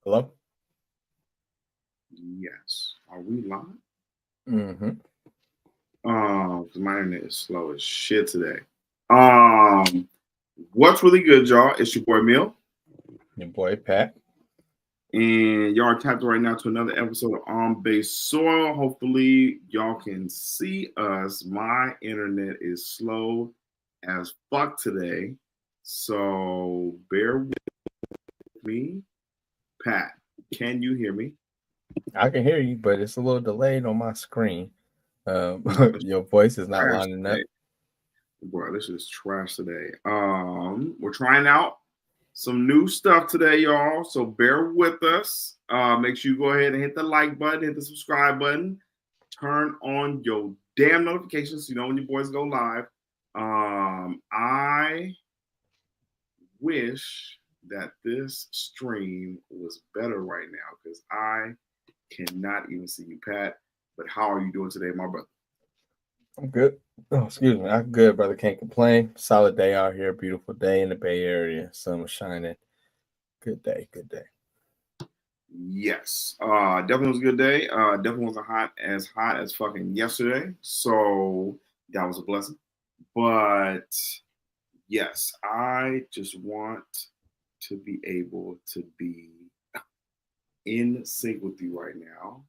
Hello? Yes. Are we live? Mm-hmm. My internet is slow as shit today. What's really good, y'all? It's your boy Mill. Your boy Pat. And y'all are tapped right now to another episode of On Base Soil. Hopefully, y'all can see us. My internet is slow as fuck today. So bear with me. Pat, can you hear me? I can hear you, but it's a little delayed on my screen. Your voice is not lining up. Bro, this is trash today. We're trying out some new stuff today, y'all. So bear with us. Make sure you go ahead and hit the like button, hit the subscribe button, turn on your damn notifications so you know when your boys go live. I wish that this stream was better right now because I cannot even see you, Pat. But how are you doing today, my brother? I'm good. Oh, excuse me. I'm good, brother. Can't complain. Solid day out here. Beautiful day in the Bay Area. Sun was shining. Good day. Good day. Yes. Definitely was a good day. Definitely wasn't hot as fucking yesterday. So that was a blessing. But yes, I just want to be able to be in sync with you right now.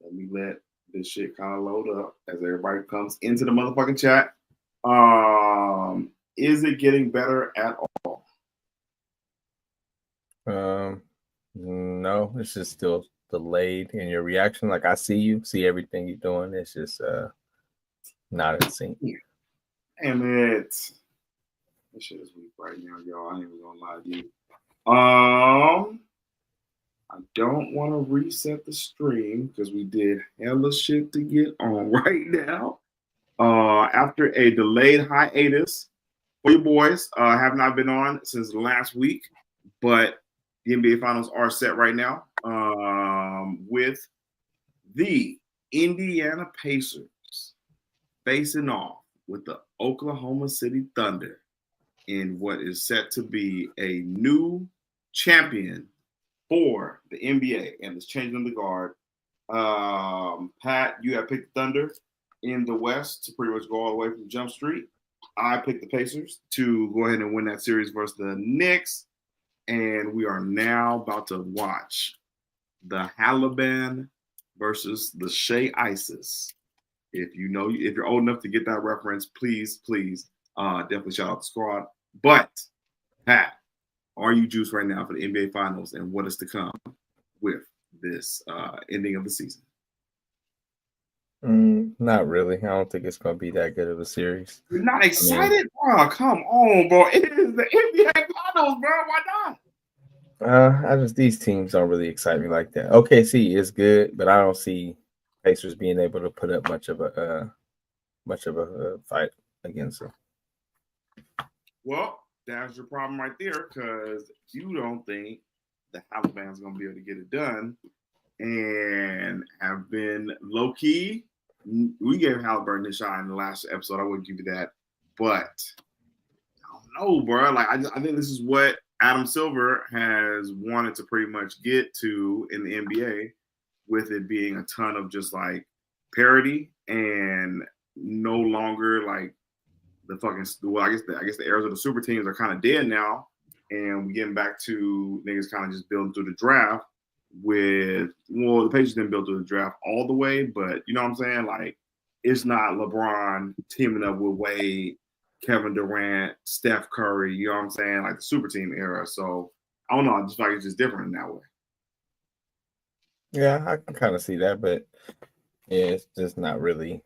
Let me let this shit kind of load up as everybody comes into the motherfucking chat. Is it getting better at all? No, it's just still delayed in your reaction. Like I see you, see everything you're doing. It's just not in sync. And this shit is weak right now, y'all. I ain't even gonna lie to you. I don't want to reset the stream because we did hella shit to get on right now. After a delayed hiatus for your boys, have not been on since last week, but the NBA Finals are set right now with the Indiana Pacers facing off with the Oklahoma City Thunder in what is set to be a new champion for the NBA, and it's changing the guard. Pat, you have picked the Thunder in the West to pretty much go all the way from Jump Street. I picked the Pacers to go ahead and win that series versus the Knicks. And we are now about to watch the Haliburton versus the Shai Isis. If you're old enough to get that reference, please, definitely shout out the squad. But Pat, are you juiced right now for the NBA Finals and what is to come with this ending of the season? Not really. I don't think it's going to be that good of a series. You're not excited? Bro, come on, bro. It is the NBA Finals, bro. Why not? These teams don't really excite me like that. OKC is good, but I don't see Pacers being able to put up much of a fight against them. Well, that's your problem right there because you don't think the Haliburton's going to be able to get it done and have been low-key. We gave Haliburton a shot in the last episode. I wouldn't give you that. But I don't know, bro. Like, I think this is what Adam Silver has wanted to pretty much get to in the NBA, with it being a ton of just like parity and no longer like the fucking, well, I guess the eras of the super teams are kind of dead now, and we're getting back to niggas kind of just building through the draft. The Pacers didn't build through the draft all the way, but you know what I'm saying? Like, it's not LeBron teaming up with Wade, Kevin Durant, Steph Curry, you know what I'm saying? Like the super team era. So I don't know. I just feel like it's just different in that way. Yeah, I can kind of see that, but yeah, it's just not really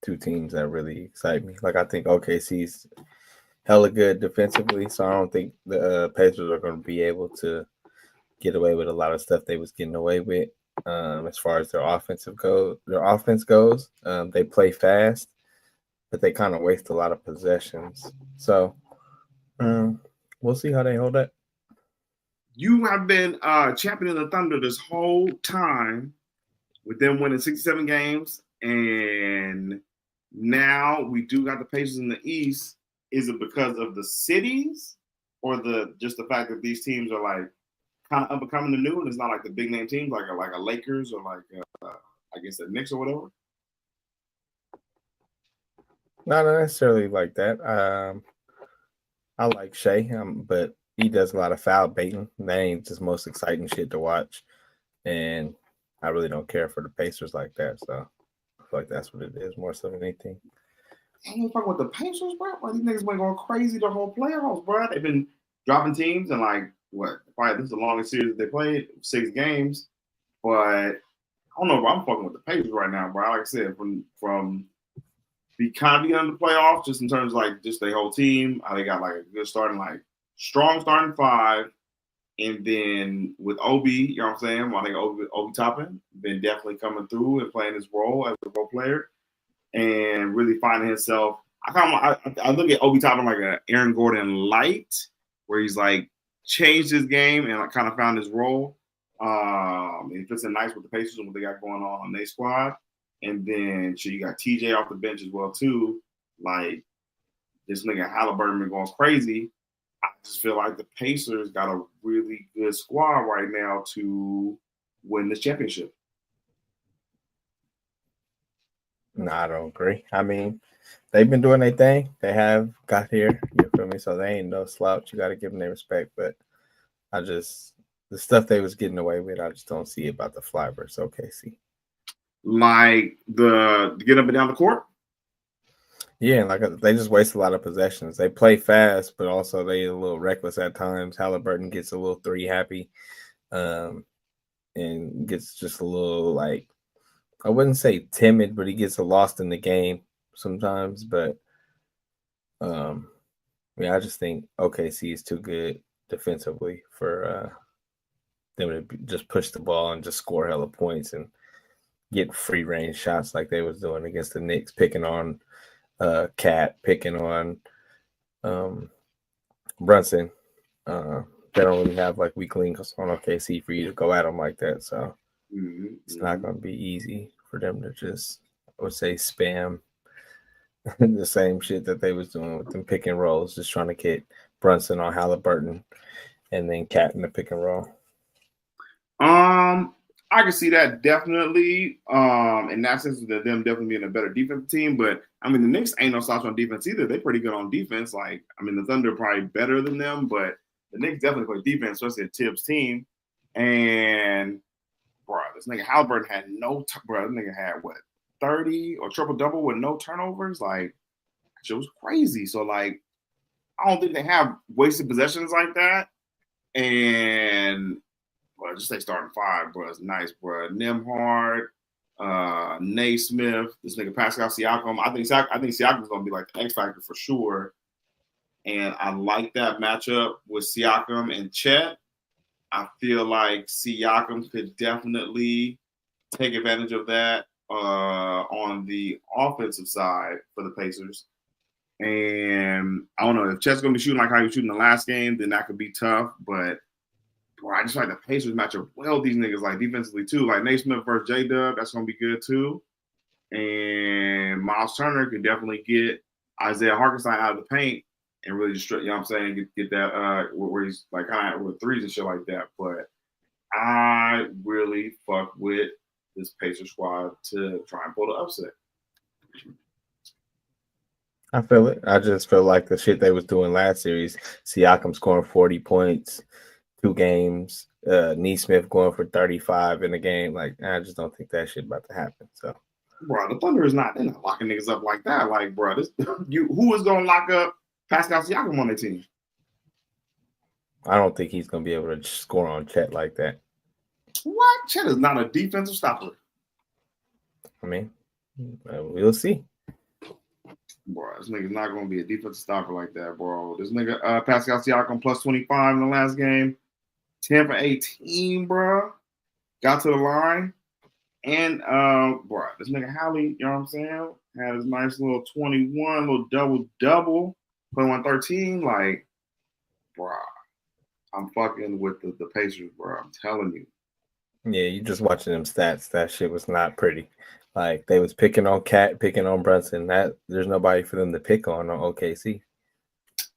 two teams that really excite me. Like, I think OKC's hella good defensively, so I don't think the Pacers are going to be able to get away with a lot of stuff they was getting away with as far as their offense goes. They play fast, but they kind of waste a lot of possessions. So we'll see how they hold up. You have been championing the Thunder this whole time with them winning 67 games and now we do got the Pacers in the East. Is it because of the cities, or just the fact that these teams are like kind of unbecoming the new, and it's not like the big name teams like a Lakers or like I guess the Knicks or whatever? Not necessarily like that. I like Shai, but he does a lot of foul baiting. That ain't just most exciting shit to watch. And I really don't care for the Pacers like that. So I feel like that's what it is more so than anything. I ain't fucking with the Pacers, bro. Why these niggas been going crazy the whole playoffs, bro? They've been dropping teams and like what? Probably this is the longest series that they played, 6 games. But I don't know, bro. I'm fucking with the Pacers right now, bro. Like I said, from the kind of beginning of the playoffs, just in terms of like just their whole team, how they got like a good starting, like strong starting 5. And then with Obi, you know what I'm saying? I think Obi Toppin been definitely coming through and playing his role as a role player and really finding himself. I look at Obi Toppin like an Aaron Gordon light, where he's like changed his game and like kind of found his role. He fits in nice with the Pacers and what they got going on their squad. And then you got TJ off the bench as well too. Like this nigga Haliburton been going crazy. I just feel like the Pacers got a really good squad right now to win this championship. No, I don't agree. I mean, they've been doing their thing. They have got here. You feel me? So they ain't no slouch. You got to give them their respect. But the stuff they was getting away with, I just don't see about the fly versus OKC. Like the get up and down the court? Yeah, like they just waste a lot of possessions. They play fast, but also they a little reckless at times. Haliburton gets a little 3 happy, and gets just a little like, I wouldn't say timid, but he gets lost in the game sometimes. But yeah, I just think OKC is too good defensively for them to just push the ball and just score hella points and get free range shots like they was doing against the Knicks, picking on Cat, picking on Brunson. They don't really have like weak links on OKC for you to go at them like that. So it's not going to be easy for them to just, I would say, spam the same shit that they was doing with them pick and rolls, just trying to get Brunson on Haliburton and then Cat in the pick and roll. I can see that definitely. In that sense, that them definitely being a better defensive team. But I mean, the Knicks ain't no slouch on defense either. They're pretty good on defense. Like, I mean, the Thunder are probably better than them, but the Knicks definitely play defense, especially a Tibbs team. And bro, this nigga Haliburton had this nigga had what, 30 or triple double with no turnovers? Like, shit was crazy. So like, I don't think they have wasted possessions like that. And bro, just say starting 5, bro. It's nice, bro. Nembhard, Naismith, this nigga Pascal Siakam. I think Siakam's gonna be like the X factor for sure. And I like that matchup with Siakam and Chet. I feel like Siakam could definitely take advantage of that on the offensive side for the Pacers. And I don't know if Chet's gonna be shooting like how he was shooting the last game, then that could be tough. But bro, I just like the Pacers match up well. These niggas like defensively too. Like Naismith versus J-Dub, that's gonna be good too. And Miles Turner can definitely get Isaiah Hartenstein out of the paint and really just, you know what I'm saying, get that where he's like kind of with threes and shit like that. But I really fuck with this Pacers squad to try and pull the upset. I feel it. I just feel like the shit they was doing last series, Siakam scoring 40 points, 2 games, Naismith going for 35 in a game. Like, I just don't think that shit about to happen. So, bro, the Thunder they're not locking niggas up like that. Like, bro, who is gonna lock up Pascal Siakam on their team? I don't think he's gonna be able to score on Chet like that. What? Chet is not a defensive stopper. I mean, we'll see. Bro, this nigga's not gonna be a defensive stopper like that, bro. This nigga Pascal Siakam plus 25 in the last game, 10 for 18, bro. Got to the line. And bro, this nigga Hallie, you know what I'm saying? Had his nice little 21, little double, 21-13. Like, bro, I'm fucking with the Pacers, bro. I'm telling you. Yeah, you just watching them stats. That shit was not pretty. Like they was picking on Cat, picking on Brunson. That there's nobody for them to pick on OKC.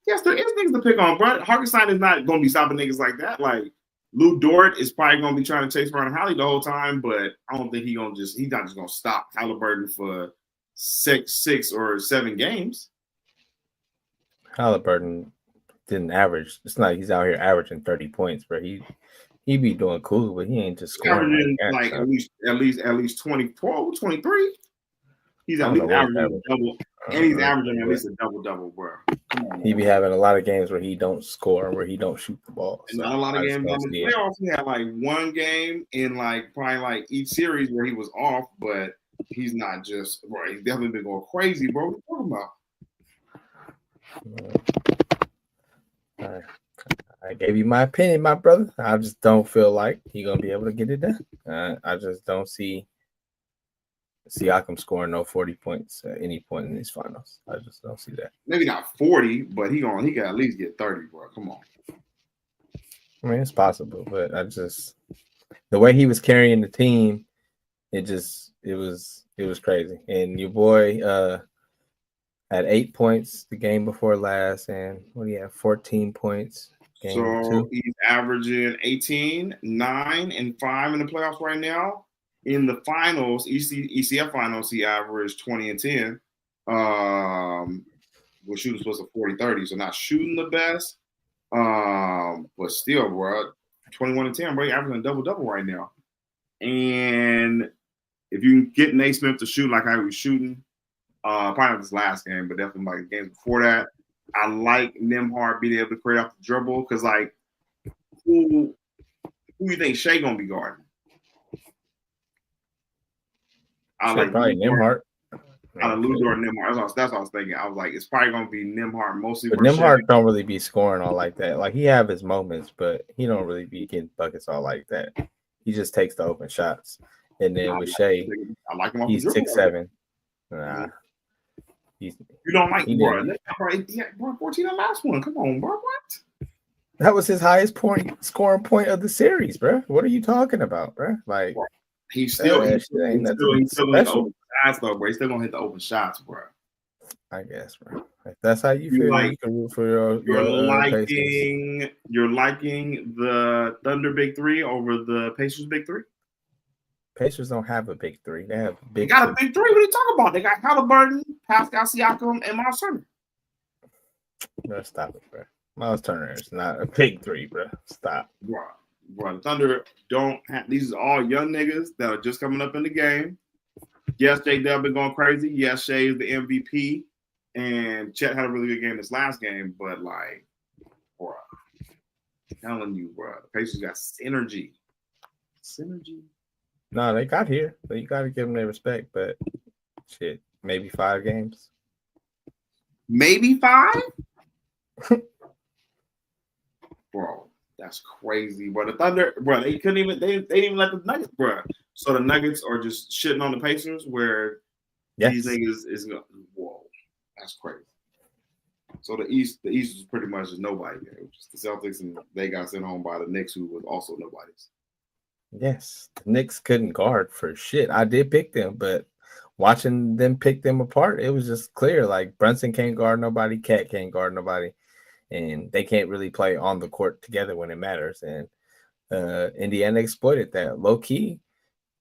Yes, there is things to pick on, bro. Hartenstein is not going to be stopping niggas like that. Like Lou Dort is probably going to be trying to chase around Hallie the whole time, but I don't think he's not just going to stop Haliburton for six or 7 games. Haliburton didn't average. It's not like he's out here averaging 30 points, bro. He be doing cool, but he ain't just scoring like at least 24, 23. He's at least averaging double, and he's averaging at least a double, bro. Come on, he be having a lot of games where he don't score, where he don't shoot the ball. So not a lot of games on the playoffs. He had like 1 game in like probably like each series where he was off, but he's not just bro. He's definitely been going crazy, bro. What are you talking about? I gave you my opinion, my brother. I just don't feel like he's gonna be able to get it done. I just don't see Siakam scoring no 40 points at any point in these finals. I just don't see that. Maybe not 40, but he can at least get 30, bro. Come on. I mean, it's possible, but the way he was carrying the team, it was crazy. And your boy had 8 points the game before last, and what do you have? 14 points. So 2. He's averaging 18, 9, and 5 in the playoffs right now. In the finals, ECF finals, he averaged 20 and 10. Was shooting supposed to 40-30, so not shooting the best. But still, bro, 21 and 10, bro, he's averaging a double-double right now. And if you can get Naismith to shoot like I was shooting, probably not this last game, but definitely like the games before that, I like Nembhard being able to create off the dribble because, like, who you think Shai gonna be guarding? I like probably Nembhard. Out of Lou Dort and Nembhard. That's what I was thinking. I was like, it's probably gonna be Nembhard mostly. But Nembhard don't really be scoring all like that. Like he have his moments, but he don't really be getting buckets all like that. He just takes the open shots. And then with Shai, I like him. He's 6'7". Nah. You don't like bro. Yeah, bro, 14 in the last one. Come on, bro. What? That was his highest scoring point of the series, bro. What are you talking about, bro? Like he's still hit the open shots, though, bro. He's still gonna hit the open shots, bro. I guess, bro. If that's how you feel, you can root for you're liking the Thunder big 3 over the Pacers big 3. Pacers don't have a big 3. They have They got a big 3. What are you talking about? They got Haliburton, Pascal Siakam, and Miles Turner. No, stop it, bro. Miles Turner is not a big 3, bro. Stop. Bro, the Thunder don't have – these are all young niggas that are just coming up in the game. Yes, J-Dub been going crazy. Yes, Shai is the MVP. And Chet had a really good game this last game. But, like, bro, I'm telling you, bro, the Pacers got synergy. No, they got here. So you got to give them their respect. But, shit, maybe 5 games. Maybe 5? Bro, that's crazy. Bro, the Thunder, bro, they couldn't even, they didn't even let the Nuggets, bro. So the Nuggets are just shitting on the Pacers where these niggas is going, whoa, that's crazy. So the East is pretty much just nobody game. Just the Celtics, and they got sent home by the Knicks, who was also nobody's. Yes, the Knicks couldn't guard for shit. I did pick them, but watching them pick them apart, it was just clear. Like Brunson can't guard nobody, Cat can't guard nobody, and they can't really play on the court together when it matters. And Indiana exploited that. Low key,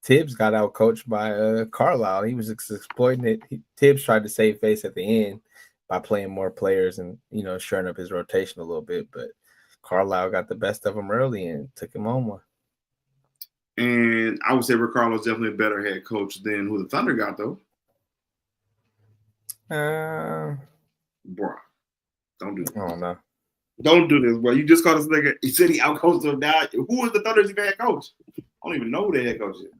Tibbs got out coached by Carlisle. He was exploiting it. Tibbs tried to save face at the end by playing more players and shoring up his rotation a little bit, but Carlisle got the best of him early and took him home one. And I would say Rick Carlisle's definitely a better head coach than who the Thunder got, though. Bro, don't do this. I don't know. Don't do this, bro. You just called this nigga. He said he outcoached him now. Who is the Thunder's head coach? I don't even know who the head coach is.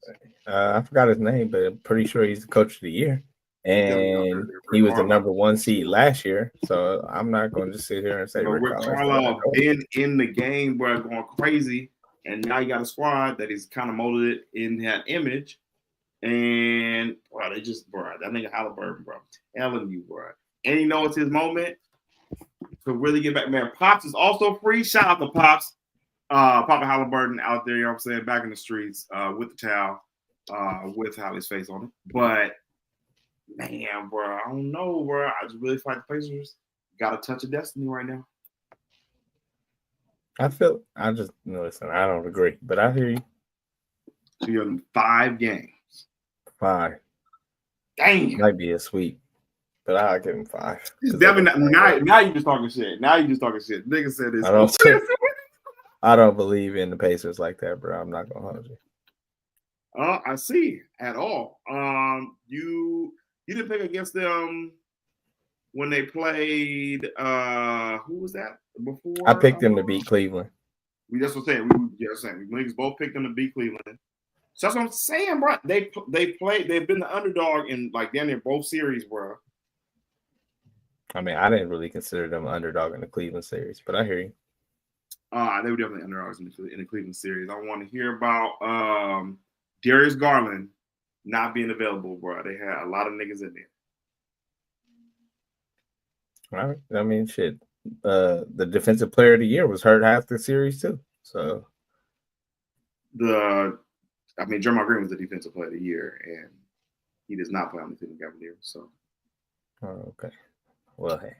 I forgot his name, but I'm pretty sure he's the coach of the year. And he was the number 1 seed last year. So I'm not going to just sit here and say Rick Carlisle been in the game, bro, going crazy. And now you got a squad that is kind of molded in that image. And, bro, that nigga Haliburton, bro, I'm telling you, bro. And it's his moment to really get back. Man, Pops is also free. Shout out to Pops. Papa Haliburton out there, you know what I'm saying, back in the streets with the towel. with Hallie's face on it. But man, bro, I don't know, bro. I just really feel like the Pacers got a touch of destiny right now. Listen, I don't agree, but I hear you. So you're in 5 games. 5. Damn. Might be a sweep, but I'll give him 5. It's definitely not, now you just talking shit. Nigga said this. I don't believe in the Pacers like that, bro. I'm not gonna hold you. I see at all. You didn't pick against them when they played. Who was that before? I picked them to beat Cleveland. That's what I'm saying. We niggas both picked them to beat Cleveland. So that's what I'm saying, bro. They've been the underdog in like damn near both series, bro. I mean, I didn't really consider them an underdog in the Cleveland series, but I hear you. They were definitely underdogs in the Cleveland series. I want to hear about Darius Garland not being available, bro. They had a lot of niggas in there. All right. I mean, shit. The defensive player of the year was hurt half the series too. So Draymond Green was the defensive player of the year, and he does not play on the Cleveland Cavaliers. So, okay. Well, hey.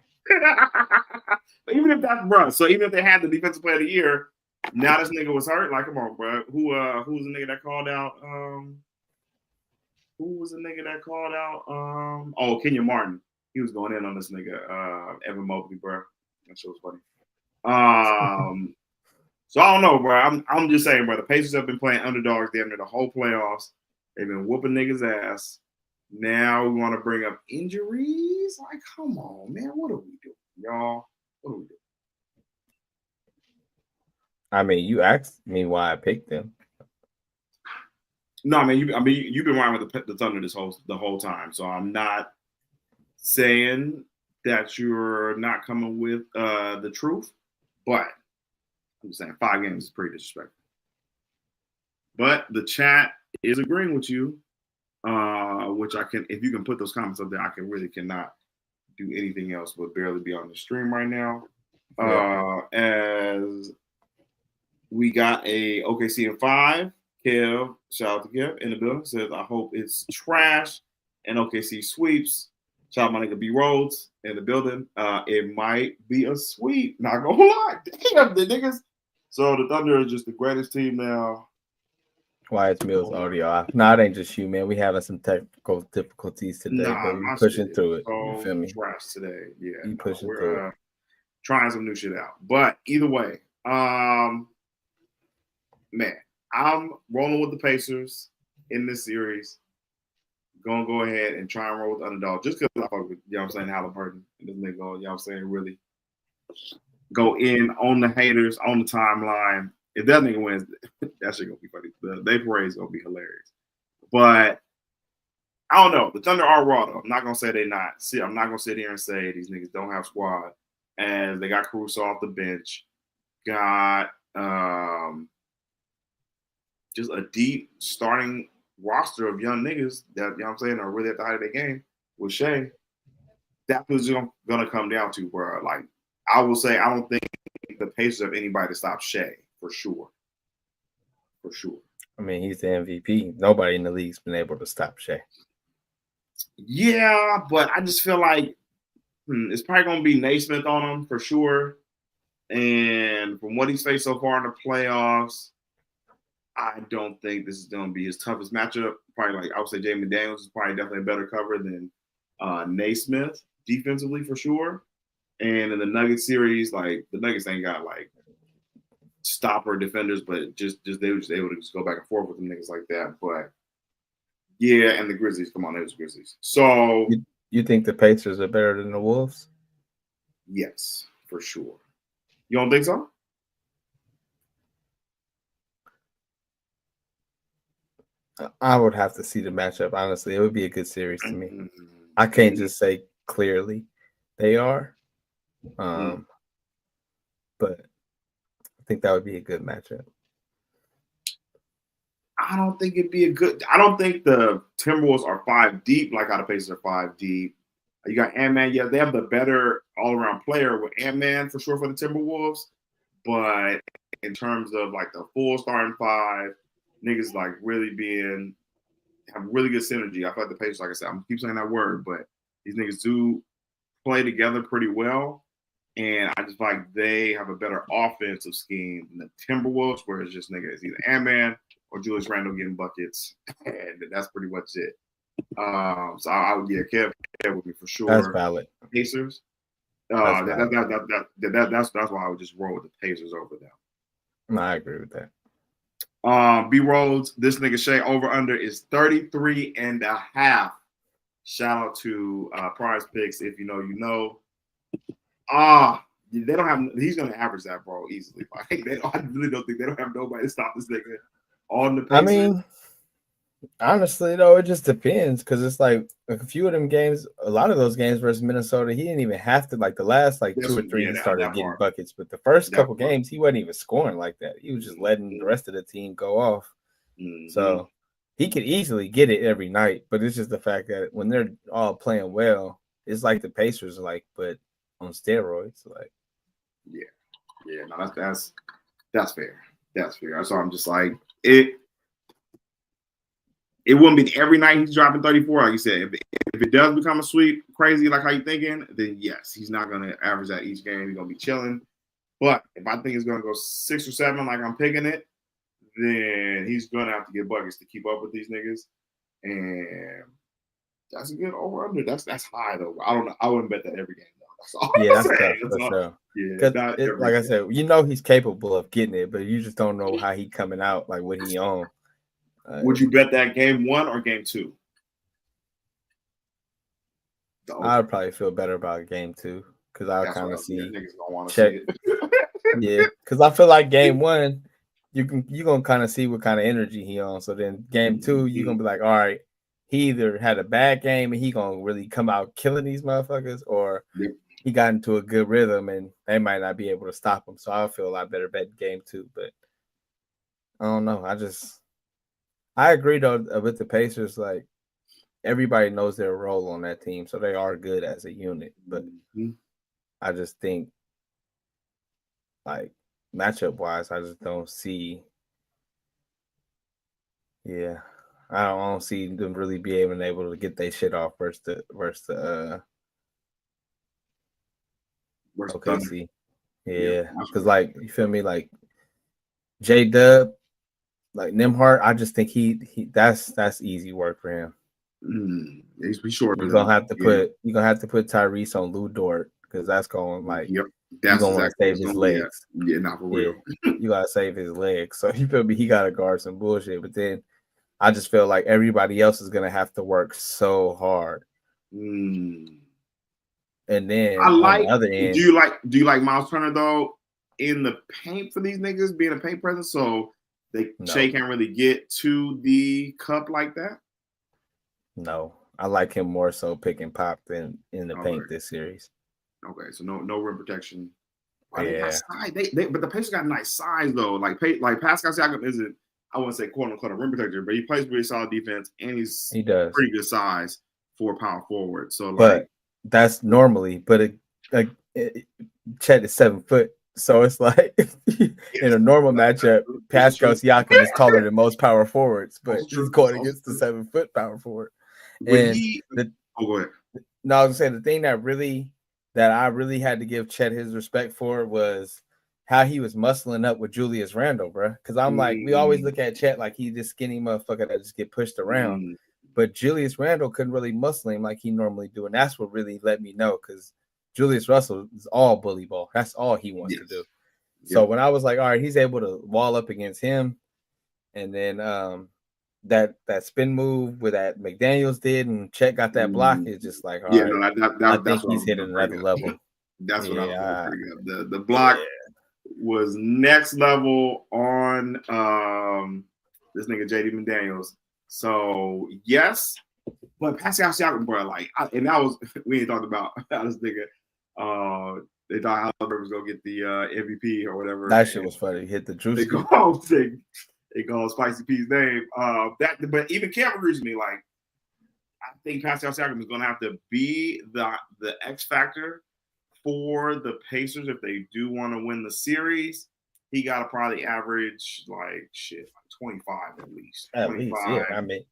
Even if they had the defensive player of the year, now this nigga was hurt. Like, come on, bro. Who was the nigga that called out? Kenyon Martin. He was going in on this nigga, Evan Mobley, bro. That shit was funny. So I don't know, bro. I'm just saying, bro. The Pacers have been playing underdogs damn near the whole playoffs. They've been whooping niggas' ass. Now we want to bring up injuries. Like, come on, man. What are we doing, y'all? What are we doing? I mean, you asked me why I picked them. No, I mean, you've been riding with the Thunder the whole time. So I'm not saying that you're not coming with the truth, but I'm saying 5 games is pretty disrespectful. But the chat is agreeing with you, which I can, if you can put those comments up there, I cannot do anything else but barely be on the stream right now. Yeah. As we got a OKC in 5. Kev, shout out to Kev in the building, says, I hope it's trash and OKC sweeps. Shout out my nigga B Rhodes in the building. It might be a sweep. Not gonna lie. Damn, the niggas. So the Thunder is just the greatest team now. Wyatt Mills already off. No, it ain't just you, man. We having some technical difficulties today, but we pushing through it. You feel me? Trash today. Yeah. You pushing through it. Trying some new shit out. But either way, man, I'm rolling with the Pacers in this series. Gonna go ahead and try and roll with the underdog just because I fuck with, you know what I'm saying, Haliburton. And this nigga, you know what I'm saying, really go in on the haters, on the timeline. If that nigga wins, that shit gonna be funny. The day parade is gonna be hilarious. But I don't know. The Thunder are raw though. I'm not gonna say they're not. See, I'm not gonna sit here and say these niggas don't have squad. And they got Caruso off the bench. Got just a deep starting roster of young niggas that, you know what I'm saying, are really at the height of their game with Shai. That's what's gonna come down to, bro. Like, I will say, I don't think the Pacers have anybody to stop Shai, for sure. For sure. I mean, he's the MVP. Nobody in the league's been able to stop Shai. Yeah, but I just feel like it's probably gonna be Naismith on him for sure. And from what he's faced so far in the playoffs, I don't think this is going to be his toughest matchup. Probably, like I would say, Jamie Daniels is probably definitely a better cover than Naismith defensively for sure. And in the Nuggets series, like the Nuggets ain't got like stopper defenders, but just they were just able to just go back and forth with them niggas like that. But yeah, and the Grizzlies, come on, it was Grizzlies. So you think the Pacers are better than the Wolves? Yes, for sure. You don't think so? I would have to see the matchup. Honestly, it would be a good series to me. I can't just say clearly they are, but I think that would be a good matchup. I don't think it'd be a good. I don't think the Timberwolves are 5 deep like how the Pacers are 5 deep. You got Ant-Man. Yeah, they have the better all-around player with Ant-Man for sure for the Timberwolves. But in terms of like the full starting 5, niggas like really being have really good synergy. I feel like the Pacers, like I said, I'm keep saying that word, but these niggas do play together pretty well. And I just feel like they have a better offensive scheme than the Timberwolves, where it's just niggas either Ant-Man or Julius Randle getting buckets, and that's pretty much it. So I would Kev with me for sure. That's valid. Pacers. That's why I would just roll with the Pacers over them. No, I agree with that. B Rhodes, this nigga Shai over under is 33.5. Shout out to Prize Picks. If you know, you know. They don't have. He's gonna average that, bro, easily. Like, I really don't think they don't have nobody to stop this nigga on the Pacers. I mean, honestly, though, it just depends because it's like a few of them games. A lot of those games versus Minnesota, he didn't even have to. Like the last 2 or 3, he started getting buckets. But the first couple games, he wasn't even scoring like that. He was just letting the rest of the team go off. Mm-hmm. So he could easily get it every night. But it's just the fact that when they're all playing well, it's like the Pacers, but on steroids, like. Yeah, no, that's fair. That's fair. So I'm just like it wouldn't be every night he's dropping 34. Like you said, if it does become a sweep, crazy like how you thinking, then yes, he's not gonna average that each game. He's gonna be chilling. But if I think it's gonna go 6 or 7, like I'm picking it, then he's gonna have to get buckets to keep up with these niggas. And that's a good over under. That's high though. I don't know. I wouldn't bet that every game. Yeah, that's tough for sure. Yeah, like I said, he's capable of getting it, but you just don't know how he coming out, like what he on. Would you bet that game 1 or game 2? I would probably feel better about game 2 because I would kind of see. Niggas don't want to see it. Yeah, because I feel like game 1, you're gonna kind of see what kind of energy he on. So then game 2, you're gonna be like, all right, he either had a bad game and he gonna really come out killing these motherfuckers, or he got into a good rhythm and they might not be able to stop him. So I feel a lot better betting game 2. But I don't know. I agree though with the Pacers. Like everybody knows their role on that team, so they are good as a unit. But I just think, like matchup wise, I just don't see. Yeah, I don't see them really being able to get their shit off versus the OKC. Yeah, because like you feel me, like J-Dub, like Nembhard, I just think he that's easy work for him. He's sure you're gonna have to put Tyrese on Lou Dort because that's going like you're gonna want to save his legs. Yeah, not for real. You gotta save his legs. So you feel me, he gotta guard some bullshit. But then I just feel like everybody else is gonna have to work so hard. And then on the other end, do you like Miles Turner though in the paint for these niggas being a paint presence so Shai can't really get to the cup like that? No, I like him more so pick and pop than in the paint this series. Okay, so no rim protection. Yeah, but the Pacers got nice size though. Like Pascal Siakam isn't, I wouldn't say quote unquote a rim protector, but he plays really solid defense and he does pretty good size for a power forward. So but that's normally, but Chet is 7 foot. So it's like in a normal matchup, Pascal Siakam is taller than most power forwards, but he's going against the 7 foot power forward. And go ahead. No, I was saying the thing that I really had to give Chet his respect for was how he was muscling up with Julius Randle, bro. Because I'm like, we always look at Chet like he's this skinny motherfucker that just get pushed around. But Julius Randle couldn't really muscle him like he normally do. And that's what really let me know because Julius Russell is all bully ball. That's all he wants to do. So when I was like, all right, he's able to wall up against him. And then that spin move with that McDaniels did and Chet got that block is just like, all right, I think he's hitting another level. That's what I was bringing up. The block was next level on this nigga JD McDaniels. So yes, but Pascal Siakam, bro, and that was we ain't talked about how this nigga. They thought Haliburton was gonna get the MVP or whatever. That shit was funny. Hit the juice. They call Spicy P's name. But even Cam agrees with me. Like, I think Pascal Siakam is gonna have to be the X factor for the Pacers if they do want to win the series. He got to probably average 25 at least. At least, yeah. I mean,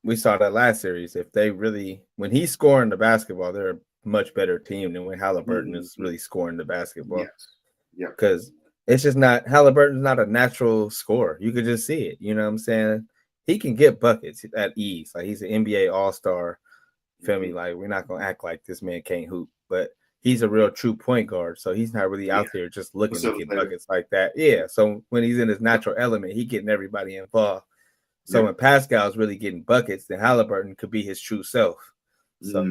we saw that last series. If they really, when he's scoring the basketball, they're a much better team than when Haliburton is really scoring the basketball. Yes. Yeah. Because it's just not, Haliburton's not a natural scorer. You could just see it. You know what I'm saying? He can get buckets at ease. Like, he's an NBA All-Star. Feel me? Like, we're not going to act like this man can't hoop. But he's a real true point guard. So he's not really out there just looking to get buckets like that. Yeah. So when he's in his natural element, he getting everybody involved. So when Pascal's really getting buckets, then Haliburton could be his true self. So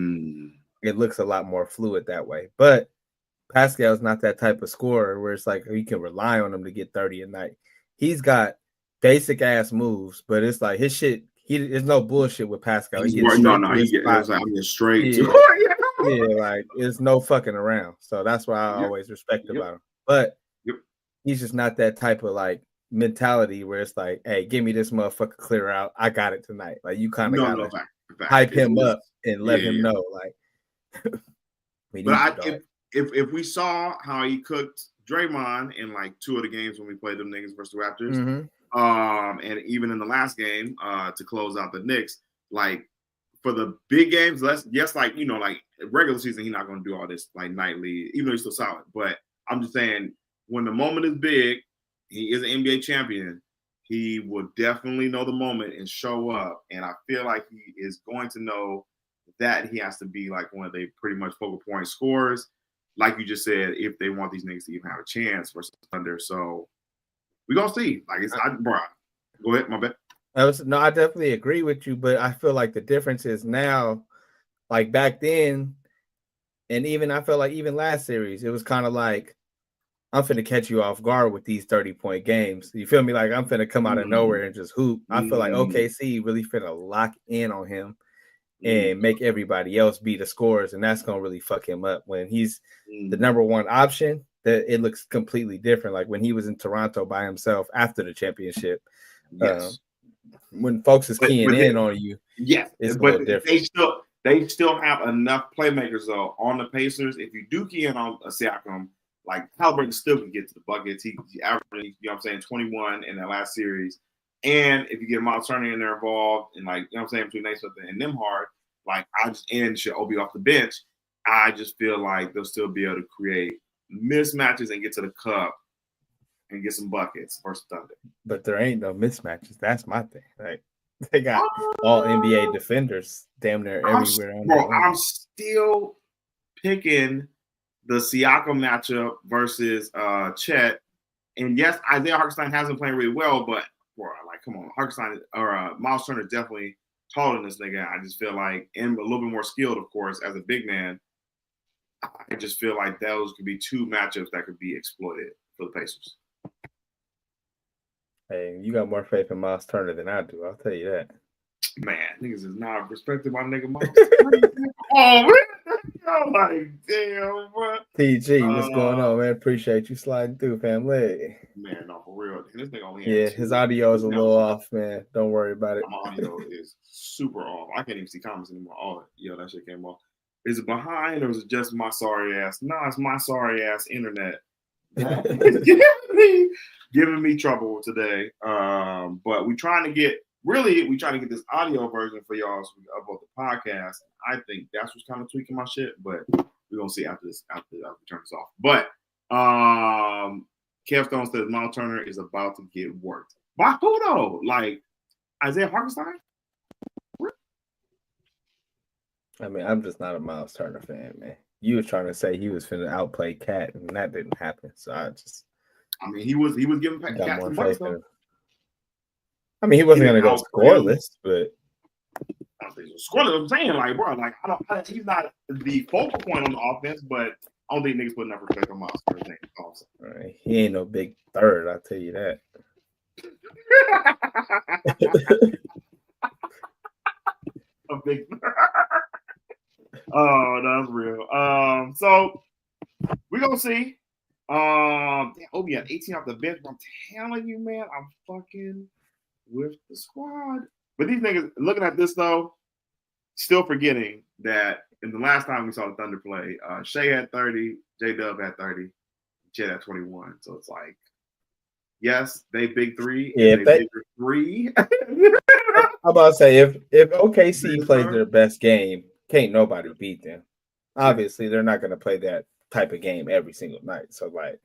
it looks a lot more fluid that way. But Pascal's not that type of scorer where it's like you can rely on him to get 30 a night. He's got basic ass moves, but it's like his shit. There's no bullshit with Pascal. He gets straight. Yeah, like it's no fucking around. So that's why I always respect about him. But he's just not that type of like mentality where it's like, hey, give me this motherfucker clear out. I got it tonight. Like you kind of gotta hype him up and let him know. Like, but if we saw how he cooked Draymond in like 2 of the games when we played them niggas versus the Raptors, and even in the last game to close out the Knicks, like for the big games, like you know, like regular season, he's not going to do all this like nightly, even though he's still solid. But I'm just saying, when the moment is big, he is an NBA champion. He will definitely know the moment and show up. And I feel like he is going to know that he has to be like one of the pretty much focal point scorers, like you just said, if they want these niggas to even have a chance versus Thunder. So we're gonna see. Like bro. Go ahead, my bad. I definitely agree with you, but I feel like the difference is now, like back then, and even I felt like even last series, it was kind of like, I'm finna catch you off guard with these 30-point games. You feel me? Like I'm finna come out of nowhere and just hoop. I feel like OKC really finna lock in on him and make everybody else be the scorers, and that's gonna really fuck him up when he's the number one option. That it looks completely different. Like when he was in Toronto by himself after the championship. Yes. When folks is keying in on you, it's a little different. They still have enough playmakers though on the Pacers. If you do key in on a Siakam, like Haliburton still can get to the buckets. He averaged, you know what I'm saying, 21 in that last series. And if you get Miles Turner in there involved, and like, you know what I'm saying, between Naismith and Nembhard, like should Obi off the bench, I just feel like they'll still be able to create mismatches and get to the cup and get some buckets versus Thunder. But there ain't no mismatches. That's my thing. Like they got all NBA defenders damn near everywhere. I'm still picking the Siakam matchup versus Chet. And yes, Isaiah Hartenstein has been playing really well, but bro, like, come on, Hartenstein or Miles Turner is definitely taller than this nigga. I just feel like, and a little bit more skilled, of course, as a big man. I just feel like those could be 2 matchups that could be exploited for the Pacers. Hey, you got more faith in Miles Turner than I do. I'll tell you that. Man, niggas is not respecting my nigga Miles Turner. Oh, man. I'm like, damn, bro. TG, what's going on, man? Appreciate you sliding through, family. Man, no, for real. This nigga only his audio is a little off, man. Don't worry about it. My audio is super off. I can't even see comments anymore. Oh, yo, that shit came off. Is it behind or is it just my sorry ass? No, it's my sorry ass internet. Giving me trouble today. But we're trying to get this audio version for y'all so we can upload the podcast. I think that's what's kind of tweaking my shit, but we're gonna see after we turn this off. But Kev Stone says Miles Turner is about to get worked. By who though? Like Isaiah Hartenstein? I mean, I'm just not a Miles Turner fan, man. You was trying to say he was finna outplay Cat, and that didn't happen. So I mean, he was giving Cat some buckets though. I mean, he wasn't gonna go scoreless, but I don't think he's scoreless. I'm saying, like, bro, like he's not the focal point on the offense, but I don't think niggas put enough respect on Miles Turner. Also, right. He ain't no big third, I'll tell you that. A big third. Oh, that's real. So we're gonna see. Obi had 18 off the bench. I'm telling you, man, I'm fucking with the squad. But these niggas, looking at this though, still forgetting that in the last time we saw the Thunder play, Shai had 30, J-Dub had 30, Chet had 21. So it's like, yes, they big 3. Yeah, they big 3. I'm about to say if OKC Yes, plays sir. their best game, can't nobody beat them. Obviously, they're not going to play that type of game every single night. So like,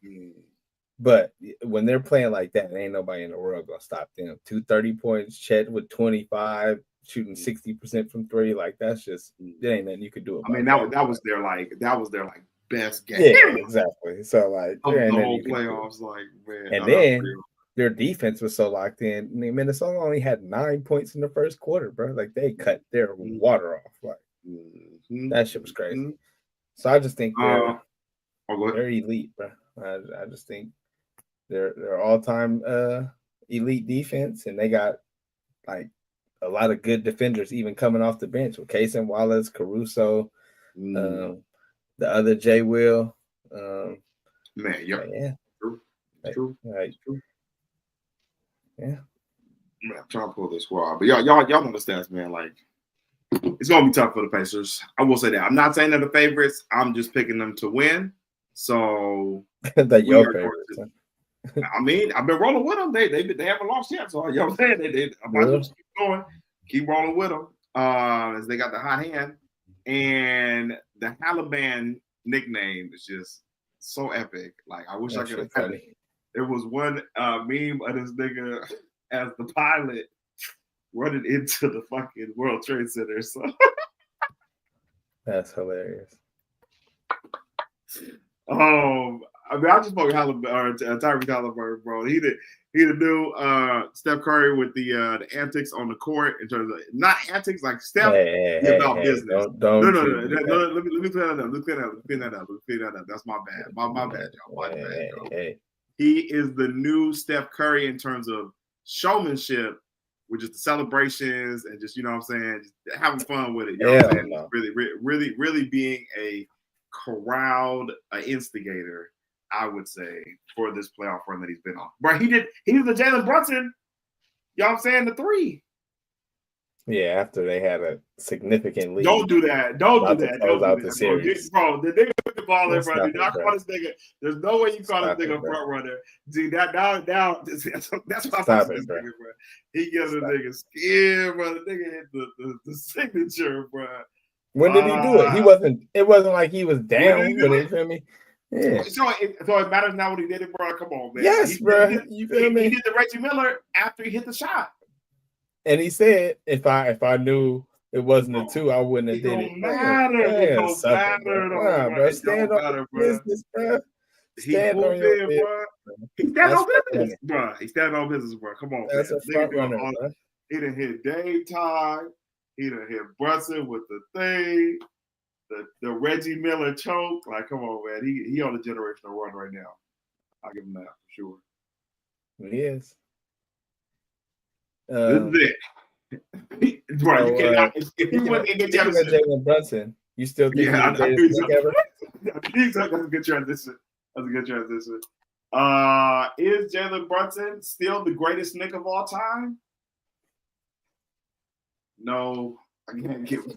but when they're playing like that, ain't nobody in the world gonna stop them. 230 points, Chet with 25, shooting 60% from three. Like that's just there ain't nothing you could do about I mean, that was their best game. Yeah, exactly. So like of there ain't the nothing whole you can do. playoffs. Like, man, And no, that's then real. their defense was so locked in. I mean, Minnesota only had 9 points in the first quarter, bro. Like they cut their water off. Like that shit was crazy. So I just think they're elite, bro. I just think they're all-time elite defense, and they got like a lot of good defenders even coming off the bench with Cason Wallace, Caruso, the other J. Will. Man, yep. Yeah. True. Like, True. Yeah. Man, I'm trying to pull this squad. But y'all know the stats, man. Like, it's gonna be tough for the Pacers. I will say that. I'm not saying they're the favorites. I'm just picking them to win. So that your favorites. I mean, I've been rolling with them. They haven't lost yet. So you know what I'm saying? I might as well just keep going, keep rolling with them. As they got the hot hand. And the Haliburton nickname is just so epic. Like, I wish I could have had it. There was one meme of this nigga as the pilot running into the fucking World Trade Center. So that's hilarious. I mean, I just spoke Tyrese Haliburton, bro. He the new Steph Curry with the antics on the court in terms of not antics like Steph. About business. Don't no. Let me clear that up. Let me clear that up. That's my bad. My bad, y'all. My bad, y'all. He is the new Steph Curry in terms of showmanship, with just the celebrations and just, you know what I'm saying, just having fun with it. You know what I'm saying? No. Really being a crowd instigator, I would say, for this playoff run that he's been on. But he was the Jalen Brunson, you know what I'm saying, the three. Yeah, after they had a significant lead. Don't do that. Don't do that. Close out the series. Bro, the nigga put the ball in, bro. Do not call this nigga. There's no way you call this nigga a front runner. See, that now that's what I'm saying, bro. He gives a nigga skin, bro. The nigga hit the signature, bro. When did he do it? It wasn't like he was down when it, feel me? Yeah. So it matters now when he did it, bro. Come on, man. Yes, bro. You feel me? He did the Reggie Miller after he hit the shot. And he said, if I knew it wasn't a two, I wouldn't have did it. It don't matter, bro. Stand on business, bro. Stand on your business, bro. He stand on business, bro. He stand on business, bro. Come on, that's a front runner, bro. He done hit daytime. He done hit Brunson with the thing. The Reggie Miller choke. Like, come on, man. He on a generational run right now. I'll give him that for sure. He is. This is it. Bro, you cannot. If he wouldn't get Jalen Brunson, you still think he's the greatest pick ever? That's a good transition. Is Jalen Brunson still the greatest Knick of all time? No, I can't get it.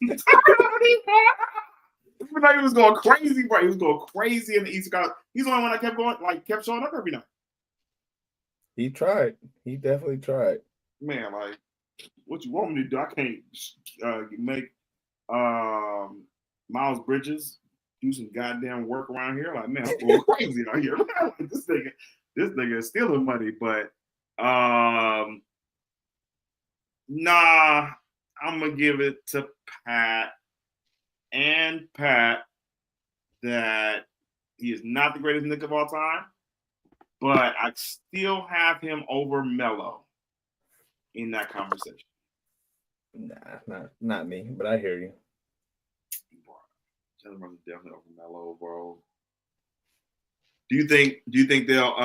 Even though he was going crazy, bro. He was going crazy in the East Coast. He's the only one that kept showing up every night. He tried. He definitely tried. Man, like, what you want me to do? I can't make Miles Bridges do some goddamn work around here. Like, man, I'm going crazy out here. Like, this nigga is stealing money, but nah, I'm gonna give it to Pat that he is not the greatest Knick of all time, but I still have him over Melo in that conversation. Nah, not me, but I hear you. Jalen Brunson's definitely over Melo, bro. Do you think they'll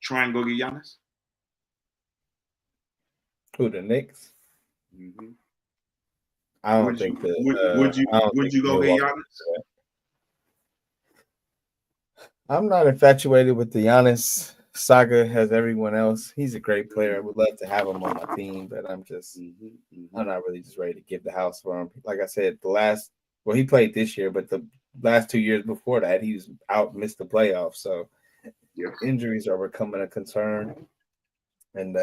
try and go get Giannis? Who, the Knicks? Mm-hmm. I don't think that. Would you go get Giannis? I'm not infatuated with the Giannis saga as everyone else. He's a great player. I would love to have him on my team, but I'm just I'm not really just ready to give the house for him. Like I said, he played this year, but the last 2 years before that, he was missed the playoffs. So injuries are becoming a concern. And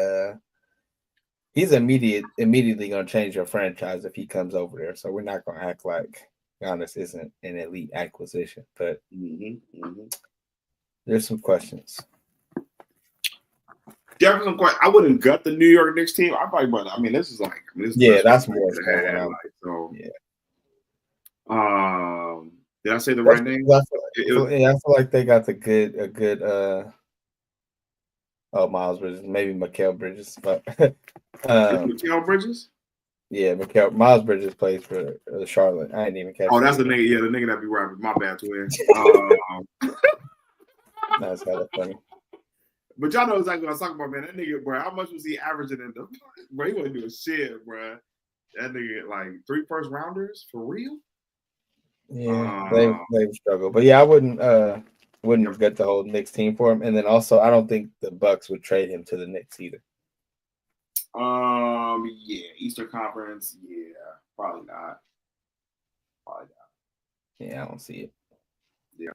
he's immediately going to change your franchise if he comes over there. So we're not going to act like Giannis isn't an elite acquisition, but there's some questions. Definitely some questions. I wouldn't gut the New York Knicks team. I probably would. I mean, this is like that's more so. So yeah. Did I say the right name? I feel like they got a good Miles Bridges, maybe Mikal Bridges, but Mikal Bridges? Yeah, Miles Bridges plays for Charlotte. I didn't even catch. Oh, that's the nigga. Yeah, the nigga that be rapping. My bad, twin. That's kind of funny. But y'all know exactly what I'm talking about, man. That nigga, bro, how much was he averaging in the bro? He wasn't doing shit, bro. That nigga like 3 first rounders for real. Yeah, they've struggled, but yeah, I wouldn't get the whole Knicks team for him. And then also, I don't think the Bucks would trade him to the Knicks either. Yeah, Eastern Conference, yeah, probably not. Yeah, I don't see it. Yeah.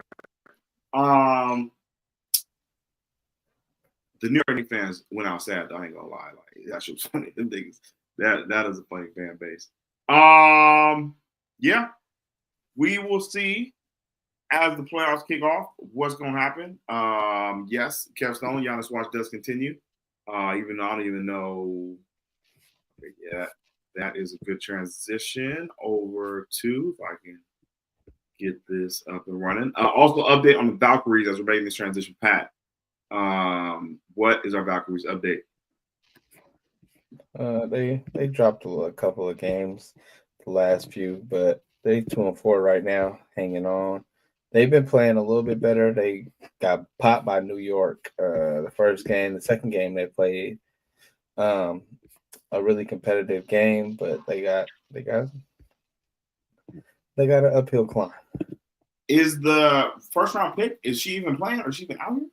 The New York Knicks fans went out sad. I ain't gonna lie, like that shit was funny. Them niggas, that is a funny fan base. Yeah, we will see as the playoffs kick off what's gonna happen. Yes, Kev Stone, Giannis watch does continue. Even though I don't even know. Yeah, that is a good transition over to if I can get this up and running. Also, update on the Valkyries as we're making this transition, Pat. What is our Valkyries update? They dropped a couple of games, the last few, but they 2-4 right now, hanging on. They've been playing a little bit better. They got popped by New York the first game. The second game they played a really competitive game, but they got an uphill climb. Is the first round pick, is she even playing or she been out here?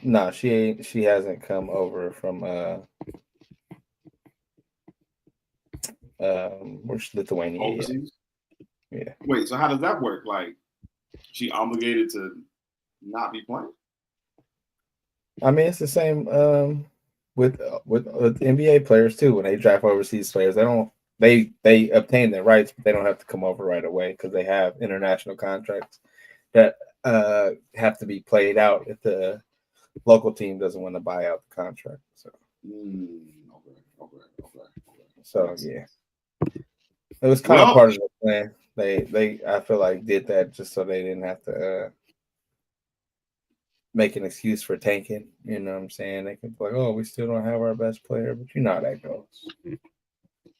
No, she hasn't come over from where's Lithuania? Overseas? Yeah. Wait, so how does that work? Like, she obligated to not be playing? I mean, it's the same with NBA players too. When they draft overseas players, they obtain their rights, but they don't have to come over right away because they have international contracts that have to be played out if the local team doesn't want to buy out the contract. So, Okay. So yeah, it was kind of part of the plan. They I feel like did that just so they didn't have to make an excuse for tanking. You know what I'm saying? They can be like, oh, we still don't have our best player, but you know how that goes.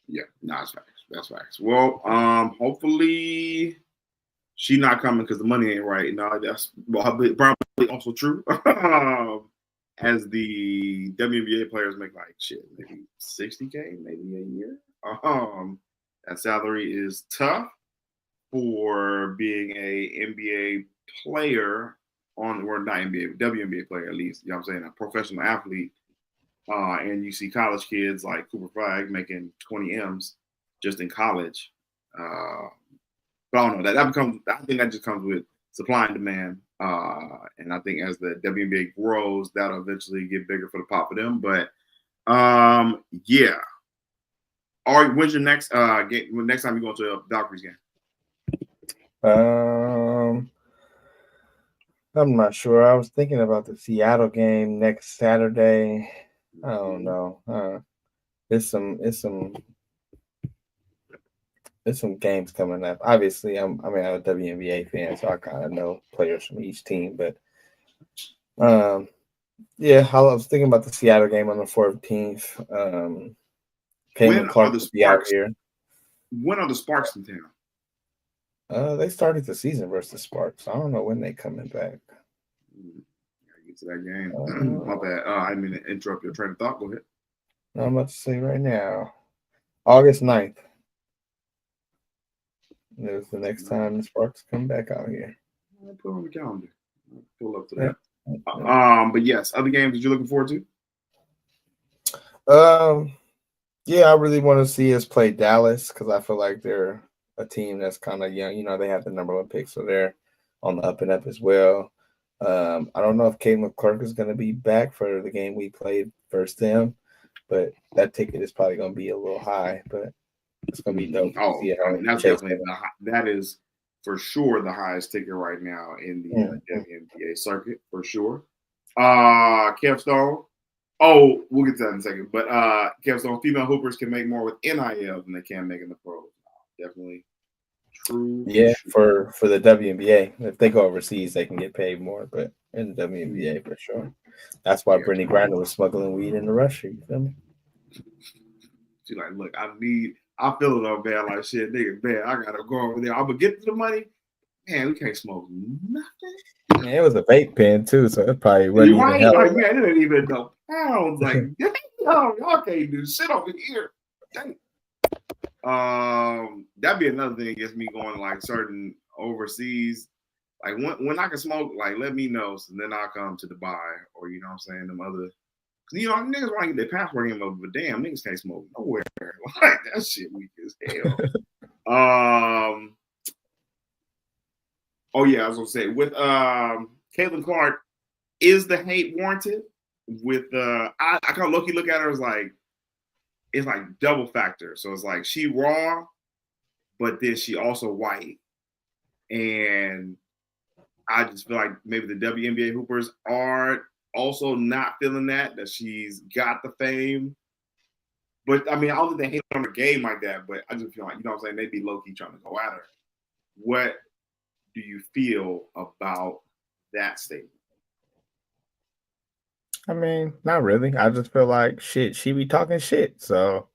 Yeah, that's facts. That's facts. Well, hopefully she not coming because the money ain't right. No, that's probably also true. As the WNBA players make like shit, maybe $60K, maybe a year. That salary is tough for being a NBA player or not NBA, WNBA player at least. You know what I'm saying? A professional athlete. And you see college kids like Cooper Flag making 20 M's just in college. But I don't know. I think that just comes with supply and demand. And I think as the WNBA grows, that'll eventually get bigger for the pop of them. But yeah. All right, when's your next game? Next time you go to a Valkyries game? I'm not sure. I was thinking about the Seattle game next Saturday. I don't know. There's some games coming up. Obviously, I'm a WNBA fan, so I kind of know players from each team. But yeah, I was thinking about the Seattle game on the 14th. Caitlin Clark will be out here. When are the Sparks in town? They started the season versus the Sparks. I don't know when they coming back. Gotta get to that game. My bad. I didn't mean to interrupt your train of thought. Go ahead. I'm about to say right now, August 9th. There's the next time the Sparks come back out here. I'll put it on the calendar. I'll pull up to that. Yeah. But yes, other games that you're looking forward to? Yeah, I really want to see us play Dallas because I feel like they're a team that's kind of young. You know, they have the number 1 pick, so they're on the up and up as well. I don't know if Caitlin Clark is going to be back for the game we played versus them, but that ticket is probably gonna be a little high. But it's gonna be dope. Oh, Yeah, I mean, that's definitely that is for sure the highest ticket right now in the WNBA circuit for sure. Kev Stone. Oh, we'll get to that in a second. But Kev Stone, female hoopers can make more with NIL than they can make in the pros. Definitely true. Yeah, for the WNBA, if they go overseas, they can get paid more. But in the WNBA, for sure, that's why Brittany Griner was smuggling weed into Russia. You feel me? She's like, look, I feel it on bad like shit, nigga. Man, I gotta go over there. I'm gonna get to the money. Man, we can't smoke nothing. Yeah, it was a vape pen too, so it probably wasn't even hell. Like, man, it ain't even no pounds. Like, y'all can't do shit over here. Dang. That'd be another thing that gets me going like certain overseas. Like when I can smoke, like let me know, so then I'll come to Dubai or you know what I'm saying, them other. You know, niggas want to get their passport in, but damn, niggas can't smoke nowhere. Like that shit weak as hell. Oh yeah, I was gonna say with Caitlin Clark, is the hate warranted? With I kind of look at her as like it's like double factor. So it's like she raw, but then she also white, and I just feel like maybe the WNBA hoopers are also not feeling that she's got the fame. But I mean, I don't think they hate on her game like that, but I just feel like, you know what I'm saying, they'd be low-key trying to go at her. What do you feel about that statement? I mean, not really. I just feel like shit, she be talking shit, so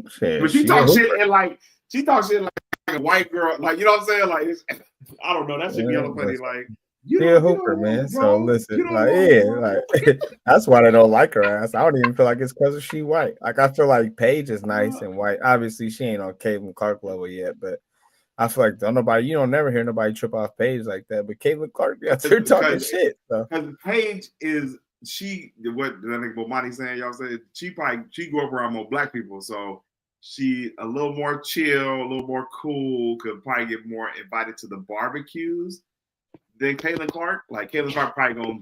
shit. But she talks shit and like she talks shit like a white girl, like you know what I'm saying? Like I don't know, that should be hella funny. Like she a hooper, man. So listen, like that's why they don't like her ass. I don't even feel like it's because of she white. Like I feel like Paige is nice and white. Obviously, she ain't on Caitlin Clark level yet, but I feel like you don't never hear nobody trip off Paige like that. But Caitlin Clark, they're talking shit. Because Paige is what I think Bomani saying, y'all said she grew up around more black people, so she a little more chill, a little more cool, could probably get more invited to the barbecues than Caitlin Clark. Like Caitlin Clark probably gonna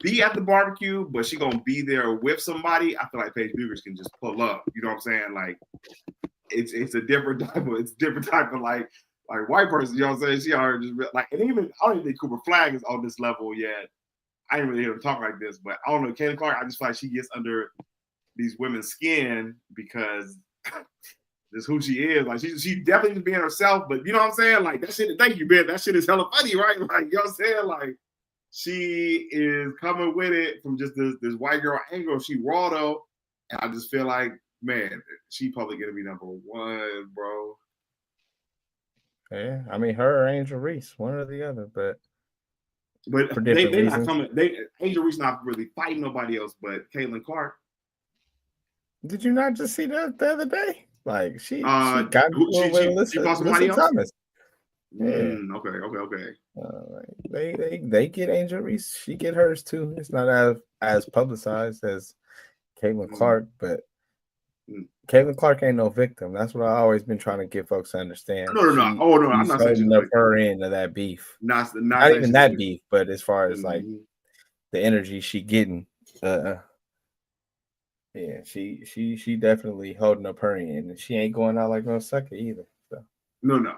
be at the barbecue, but she gonna be there with somebody. I feel like Paige Bueckers can just pull up. You know what I'm saying? Like it's a different type of like white person. You know what I'm saying? She already just like, and even I don't even think Cooper Flagg is on this level yet. I didn't really hear him talk like this, but I don't know. Caitlin Clark, I just feel like she gets under these women's skin because this is who she is. Like she definitely just being herself, but you know what I'm saying? Like that shit, thank you, Ben. That shit is hella funny, right? Like, you know what I'm saying? Like she is coming with it from just this white girl angle. She raw though. And I just feel like, man, she probably gonna be number one, bro. Yeah, I mean her or Angel Reese, one or the other, but they not coming. Angel Reese not really fighting nobody else but Caitlin Clark. Did you not just see that the other day? Like she got she fought somebody else. Thomas. Okay. They get Angel Reese. She get hers too. It's not as publicized as Caitlin Clark, but Caitlin Clark ain't no victim. That's what I always been trying to get folks to understand. No. I'm not saying up her into that beef. Not even that beef, but as far as like the energy she getting, yeah, she definitely holding up her end, and she ain't going out like no sucker either. So. No.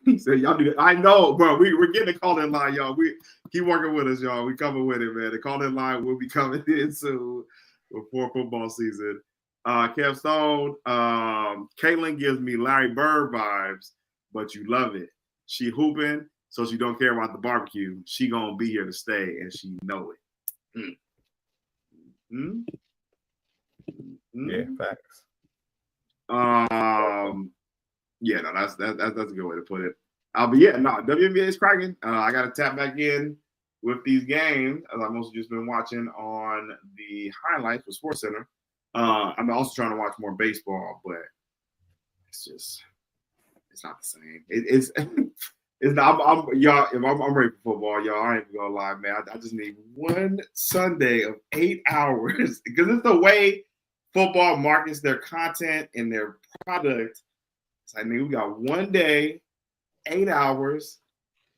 He said, "Y'all do it." I know, bro. We're getting a call-in line, y'all. We keep working with us, y'all. We coming with it, man. The call-in line will be coming in soon before football season. Kev Stone, Caitlin gives me Larry Bird vibes, but you love it. She hooping, so she don't care about the barbecue. She gonna be here to stay, and she know it. Yeah, facts. Yeah, no, that's a good way to put it. But yeah, no, WNBA is cracking. I got to tap back in with these games as I've mostly just been watching on the highlights with SportsCenter. I'm also trying to watch more baseball, but it's not the same. It's not. Y'all. If I'm ready for football, y'all. I ain't gonna lie, man. I just need one Sunday of 8 hours because it's the way football markets their content and their product. So I mean, we got one day, 8 hours.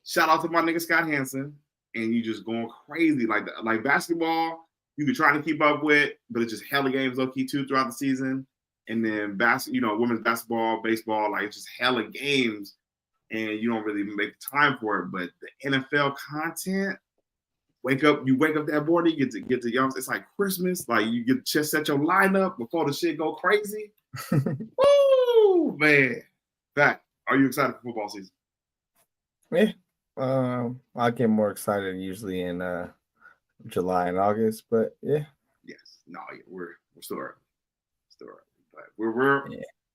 Shout out to my nigga Scott Hansen and you just going crazy. Like basketball, you can try to keep up with, but it's just hella games low key too throughout the season. And then women's basketball, baseball, like it's just hella games, and you don't really make time for it. But the NFL content, you wake up that morning, you get to young. It's like Christmas. Like you get just set your lineup before the shit go crazy. Woo, man! Back. Are you excited for football season? Yeah. I get more excited usually in July and August, but yeah. Yes. No, we're still early. But we're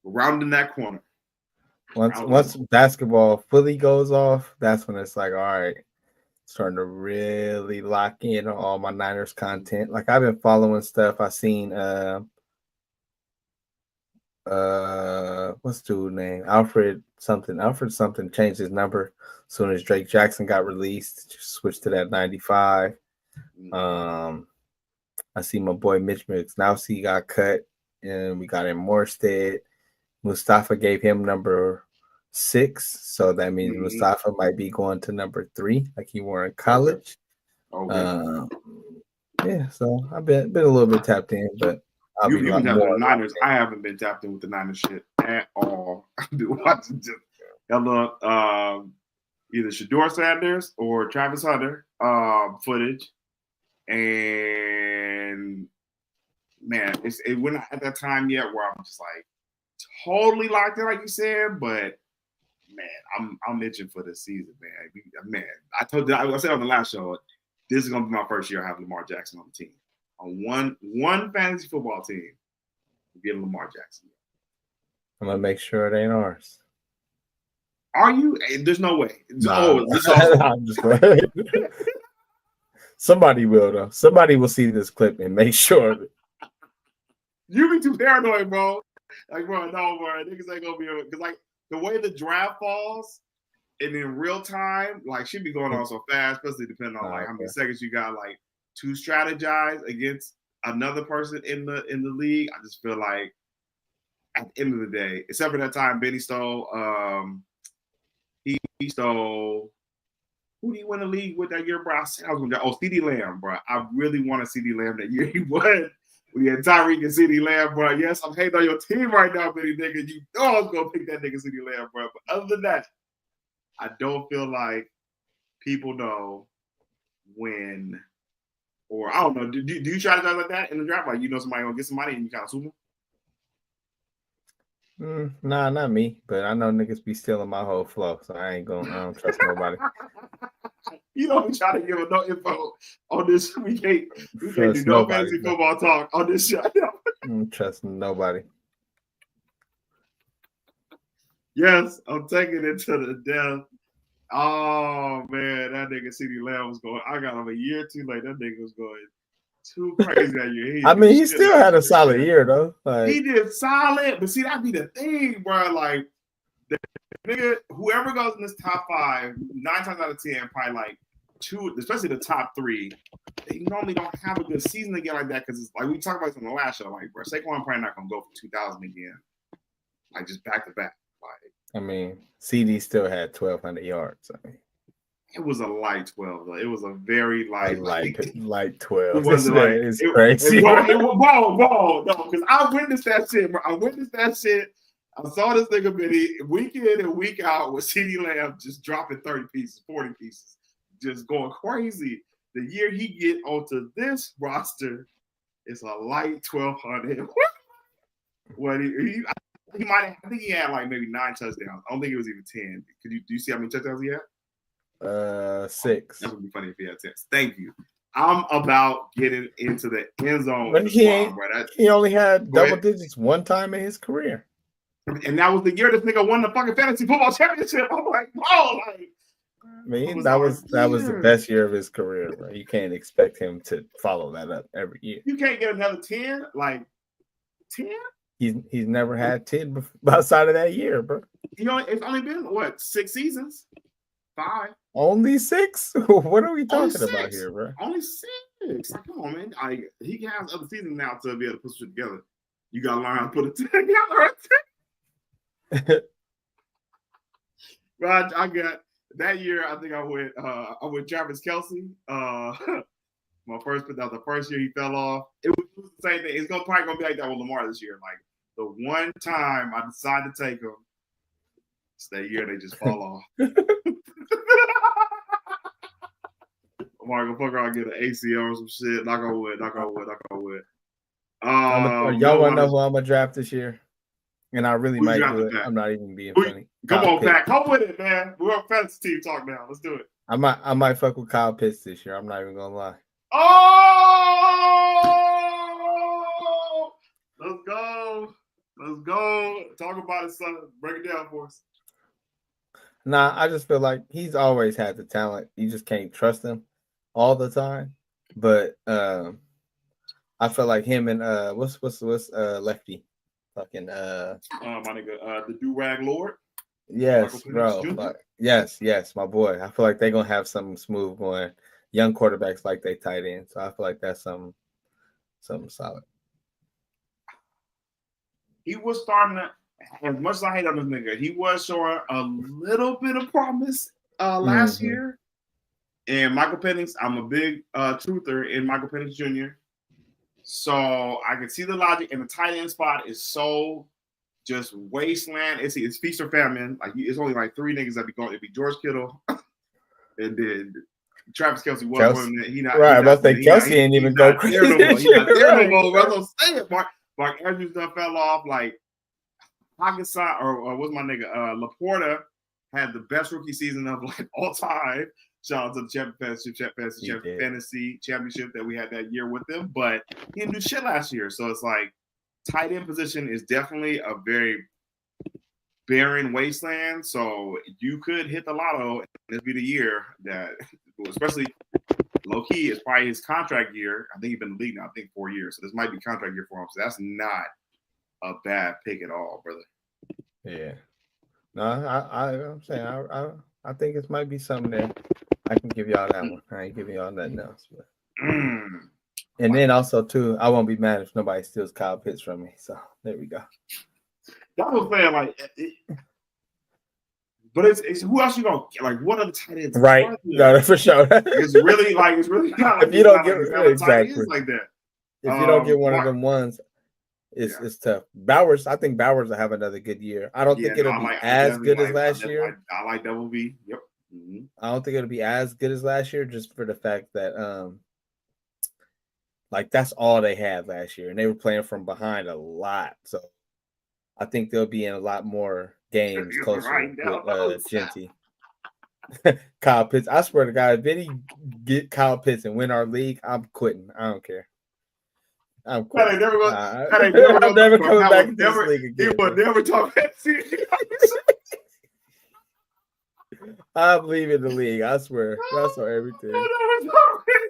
rounding that corner. Once basketball fully goes off, that's when it's like, all right, starting to really lock in on all my Niners content. Like I've been following stuff. I seen what's the dude's name? Alfred something changed his number as soon as Drake Jackson got released, just switched to that 95. I see my boy Mitch McNaughey got cut, and we got in Morstead. Mustafa gave him number 6, so that means Mustafa might be going to number 3, like he were in college. Okay. Yeah, so I've been a little bit tapped in, but you've been tapped with the Niners. I haven't been tapped in with the Niners shit at all. I've been watching just either Shador Sanders or Travis Hunter footage, and man, we're not at that time yet where I'm just like totally locked in, like you said, but man, I'm itching for this season, man. I said on the last show, this is gonna be my first year having Lamar Jackson on the team. On one fantasy football team, we're getting Lamar Jackson. I'm gonna make sure it ain't ours. Are you? There's no way. Nah, I'm just going. Somebody will though. Somebody will see this clip and make sure. You be too paranoid, bro. Like, bro, no, bro. Niggas ain't gonna be able, because like the way the draft falls and in real time, like should be going on so fast, especially depending on like how many seconds you got like to strategize against another person in the league. I just feel like at the end of the day, except for that time Benny stole he stole, who did he win the league with that year, bro? I said I was gonna CeeDee Lamb, bro. I really want to CeeDee Lamb that year. He won. We had Tyreek and CeeDee Lamb, bro. Yes, I'm hating on your team right now, Benny nigga. You know I was gonna pick that nigga CeeDee Lamb, bro. But other than that, I don't feel like people know when, or I don't know. Do you strategize like that in the draft? Like you know somebody gonna get somebody and you kind of assume them? Nah, not me. But I know niggas be stealing my whole flow, so I don't trust nobody. You don't be trying to give no info on this. We can't do no fantasy football talk on this show. I don't trust nobody. Yes, I'm taking it to the death. Oh man, that nigga CeeDee Lamb was going. I got him a year too late. That nigga was going too crazy that year. He still had a solid year though. Like, he did solid, but see that'd be the thing, bro. Like the nigga, whoever goes in this top 5, 9 times out of 10, probably like 2, especially the top 3, they normally don't have a good season again like that because it's like we talked about this on the last show. Like, bro, Saquon probably not gonna go for 2,000 again, like just back to back. Like, CD still had 1,200 yards. It was a light 12 though. It was a very light 12. It wasn't like it's crazy. It was ball. No, because I witnessed that shit, bro. I saw this nigga Benny week in and week out with CeeDee Lamb just dropping 30 pieces, 40 pieces, just going crazy. The year he get onto this roster, it's a light 1,200. What I think he had like maybe 9 touchdowns. I don't think it was even 10. Do you see how many touchdowns he had? 6. That would be funny if he had 10. Thank you. I'm about getting into the end zone. But he only had double digits one time in his career. And that was the year this nigga won the fucking fantasy football championship. I'm like, oh, like. That was the best year of his career, bro. You can't expect him to follow that up every year. You can't get another 10, like 10. He's never had 10 outside of that year, bro. It's only been 6 seasons, 5. Only 6? What are we talking about here, bro? Only 6. Like, come on, man. He has other seasons now to be able to put shit together. You gotta learn how to put it together. Right? Rod, I got that year, I think I went Travis Kelce. My first, that was the first year he fell off. It was the same thing. It's probably gonna be like that with Lamar this year. Like the one time I decided to take him, it's that year they just fall off. Lamar gonna fuck around, get an ACL or some shit. Knock on wood. Y'all want to know who I'm gonna draft this year? And I really might do it. That? I'm not even being funny. Come on, Pat. Come with it, man. We're on fantasy team talk now. Let's do it. I might fuck with Kyle Pitts this year. I'm not even gonna lie. Oh, let's go. Talk about it, son. Break it down for us. Nah, I just feel like he's always had the talent. You just can't trust him all the time. But I feel like him and what's lefty, fucking my nigga, the Do-Rag Lord. Yes, bro. Like, yes, my boy. I feel like they're gonna have something smooth going. Young quarterbacks like they tight end, so I feel like that's something solid. He was starting to, as much as I hate on this nigga, he was showing a little bit of promise last year. And Michael Penix, I'm a big truther in Michael Penix Jr. So I can see the logic, and the tight end spot is so just wasteland. It's feast or famine. Like it's only like three niggas that be going. It'd be George Kittle, and then Travis Kelce was one of them. Kelce ain't even go crazy. He's not there no more. I'm saying Mark Andrews done fell off. Like Hawkinson or what's my nigga? Laporta had the best rookie season of like all time. Shout out to the fantasy championship that we had that year with him, but he didn't do shit last year. So it's like tight end position is definitely a very barren wasteland. So you could hit the lotto and this be the year that, especially low key, is probably his contract year. I think he's been in the league now, I think 4 years. So this might be contract year for him. So that's not a bad pick at all, brother. Yeah. No, I'm saying I think it might be something there. I can give y'all that one. I ain't giving y'all nothing else. But. And then also too, I won't be mad if nobody steals Kyle Pitts from me. So there we go. That was saying like, but it's who else you gonna get? Like what are the tight ends? Right, no, for sure. it's really not. Like, if you don't get exactly like that, if you don't get one of them ones, it's tough. Bowers, I think Bowers will have another good year. I don't think it'll be as good as last year. I like Double B. Yep. Mm-hmm. I don't think it'll be as good as last year, just for the fact that like that's all they had last year, and they were playing from behind a lot. So I think they'll be in a lot more games closer with Genty. Kyle Pitts. I swear to God, if any get Kyle Pitts and win our league, I'm quitting. I don't care. I'm quitting. I'm never coming back to this league again. He will never talk that shit. I'm leaving the league. I swear. That's on everything.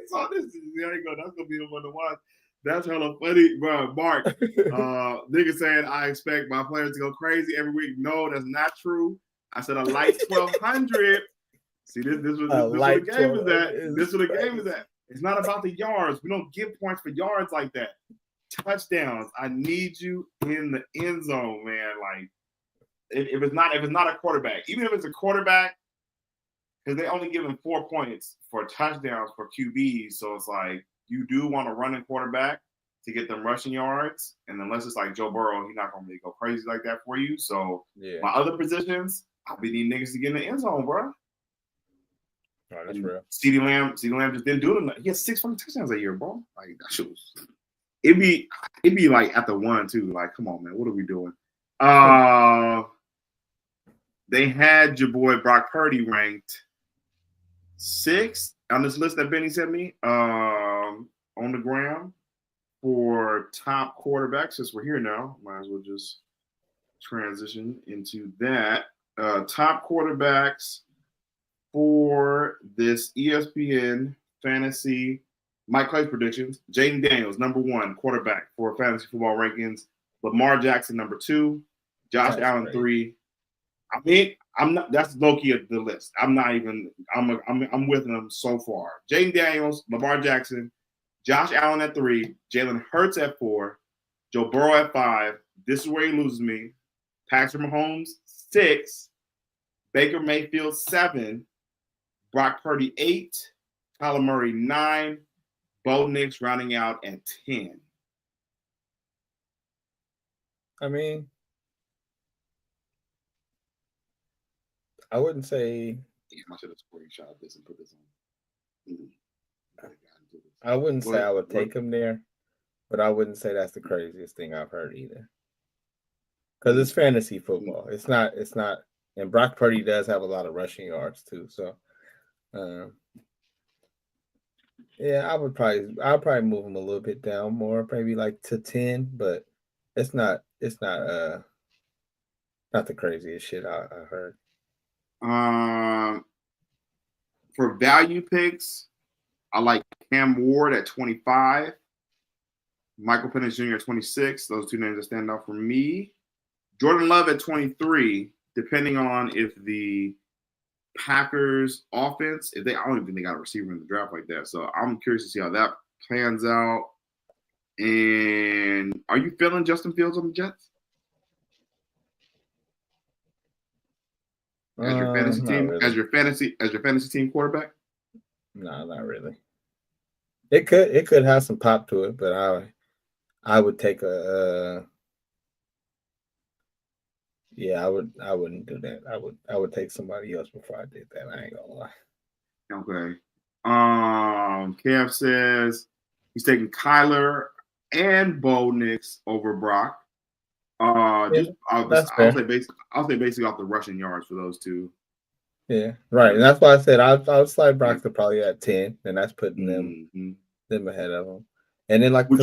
So there you go. That's gonna be the one to watch. That's hella funny, bro. Mark, nigga saying I expect my players to go crazy every week. No, that's not true. I said a light 1,200. See, this what the game is at. This what the game is at. It's not about the yards. We don't give points for yards like that. Touchdowns. I need you in the end zone, man. Like if it's not a quarterback, even if it's a quarterback, because they only give him 4 points for touchdowns for QBs. So it's like you do want a running quarterback to get them rushing yards. And unless it's like Joe Burrow, he's not gonna really go crazy like that for you. So my other positions, I'll be needing niggas to get in the end zone, bro. Oh, that's real. CeeDee Lamb just didn't do it. He had 6 fucking touchdowns that year, bro. Like that shit was. It'd be like at the 1 too. Like, come on, man, what are we doing? They had your boy Brock Purdy ranked 6th on this list that Benny sent me on the ground for top quarterbacks. Since we're here now, might as well just transition into that. Top quarterbacks for this ESPN fantasy Mike Clay's predictions. Jaden Daniels, number 1 quarterback for fantasy football rankings. Lamar Jackson, number 2. Josh Allen, 3. I mean, I'm not. That's low-key at the list. I'm not even. I'm with them so far. Jaden Daniels, Lamar Jackson, Josh Allen at 3, Jalen Hurts at 4, Joe Burrow at 5. This is where he loses me. Patrick Mahomes 6, Baker Mayfield 7, Brock Purdy 8, Kyler Murray 9, Bo Nix rounding out at 10. I mean, I wouldn't say. I should have screenshot this and put this on. I wouldn't say I would take him there, but I wouldn't say that's the craziest thing I've heard either. Because it's fantasy football. It's not. And Brock Purdy does have a lot of rushing yards too. So, yeah, I'll probably move him a little bit down more, maybe like to 10. But it's not the craziest shit I heard. For value picks, I like Cam Ward at 25, Michael Penix Jr. at 26. Those two names that stand out for me. Jordan Love at 23, depending on if the Packers offense, I don't even think they got a receiver in the draft like that. So I'm curious to see how that plans out. And are you feeling Justin Fields on the Jets? As your fantasy team, really. as your fantasy team quarterback? No, not really. It could have some pop to it, but I would take a yeah, I wouldn't do that. I would take somebody else before I did that. I ain't gonna lie. Okay. Kev says he's taking Kyler and Bo Nix over Brock. I'll say basically off the rushing yards for those two. Yeah, right. And that's why I said I'll slide Brock to probably at 10, and that's putting them ahead of them. And then like I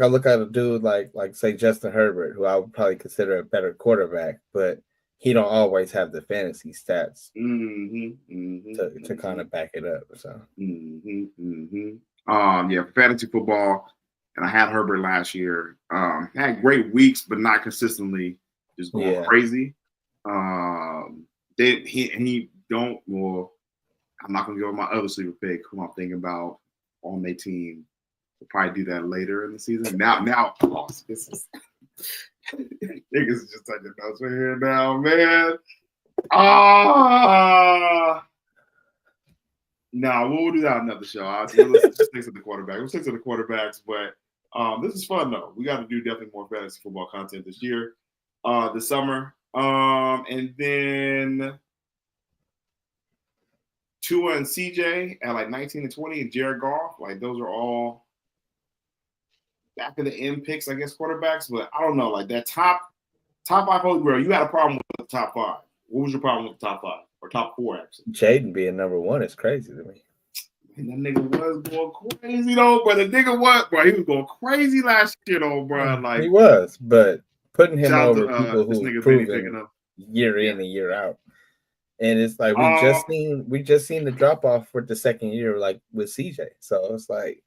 look at a dude like say Justin Herbert, who I would probably consider a better quarterback, but he don't always have the fantasy stats to kind of back it up. So fantasy football, and I had Herbert last year. Had great weeks, but not consistently just going crazy. I'm not gonna go with my other sleeper pick, who I'm thinking about on their team. We'll probably do that later in the season. Now, this is niggas just taking notes right here now, man. We'll do that on another show. Let's stick to the quarterback. We'll stick to the quarterbacks, but this is fun though. We got to do definitely more fantasy football content this year, this summer. And then Tua and CJ at like 19 and 20, and Jared Goff, like those are all back of the end picks, I guess, quarterbacks. But I don't know, like that top 5 Holy Grail. You had a problem with the top 5. What was your problem with the top 5 or top 4 actually? Jaden being number 1 is crazy to me. And that nigga was going crazy though, bro. He was going crazy last year though, bro. Like he was, but putting him over people who proven year in and year out. And it's like we just seen the drop off for the second year, like with CJ. So it's like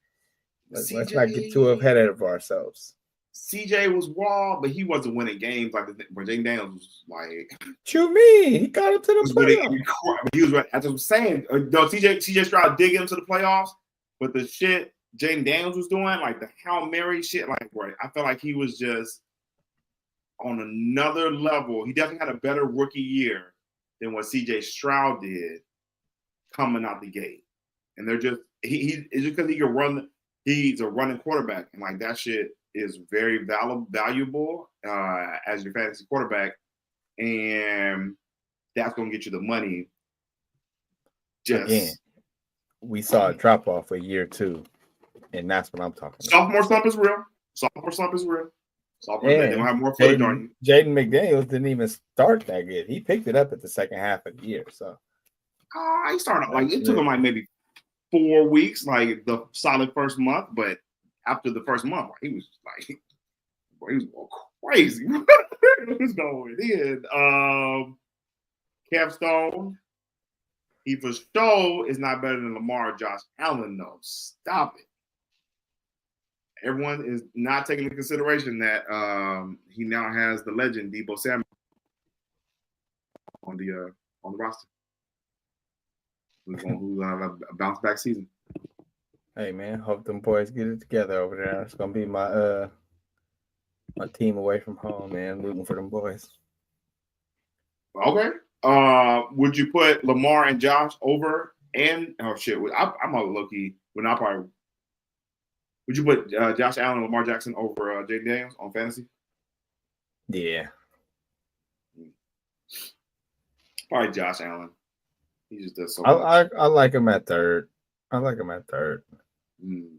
let's not get too ahead of ourselves. CJ was raw, but he wasn't winning games like Jaden Daniels was like. What you mean? He got him to the playoffs. He was. As I was saying, no, CJ tried to dig him to the playoffs, but the shit Jaden Daniels was doing, like the Hail Mary shit, like right, I felt like he was just on another level. He definitely had a better rookie year than what CJ Stroud did coming out the gate. And they're just it's just because he can run. He's a running quarterback, and like that shit is very valuable as your fantasy quarterback, and that's gonna get you the money. Again, we saw a drop off a year 2, and that's what I'm talking about. Sophomore slump is real. They don't have more footage on you. Jaden McDaniels didn't even start that good. He picked it up at the second half of the year. So he started like it took him like maybe 4 weeks, like the solid first month, but after the first month, he was going crazy. He was going in. Capstone, he for sure is not better than Lamar or Josh Allen, though. Stop it. Everyone is not taking into consideration that he now has the legend Deebo Samuel on the roster. Who's gonna have a bounce back season? Hey man, hope them boys get it together over there. It's gonna be my team away from home, man. Rooting for them boys. Okay. Would you put Lamar and Josh over? And oh shit, I'm a low key. Would not probably. Would you put Josh Allen and Lamar Jackson over Jaden Daniels on fantasy? Yeah. Probably Josh Allen. He just does so much. I like him at third. Mm.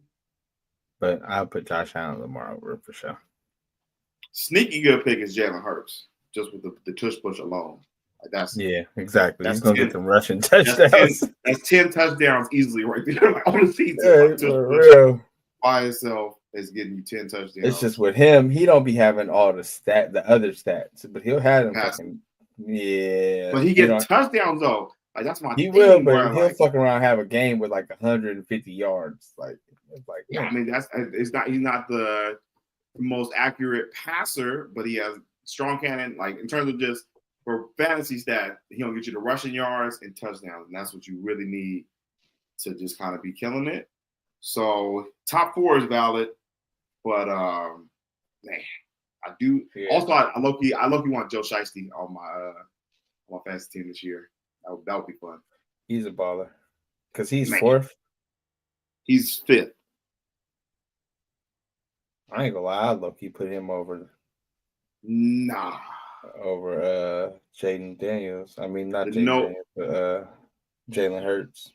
But I'll put Josh Allen and Lamar over for sure. Sneaky good pick is Jalen Hurts, just with the tush push alone. Like exactly. That's He's gonna get them rushing touchdowns. That's 10 touchdowns easily right there like, on the season. Yeah, for real. By itself is getting you 10 touchdowns. It's just with him, he don't be having all the other stats, but he'll have them fucking But he gets touchdowns though. Like that's my. He will, but he'll fuck around and have a game with like 150 yards. Like I mean he's not the most accurate passer, but he has strong cannon. Like in terms of just for fantasy stat, he'll get you the rushing yards and touchdowns, and that's what you really need to just kind of be killing it. So top 4 is valid, but man, I do also I low-key want Joe Shiesty on my fantasy team this year. That would be fun. He's a baller because he's 4th. He's 5th. I ain't gonna lie, I'd low-key put him over. Nah. Over Jaden Daniels. I mean, not Jaden Daniels, but Jalen Hurts.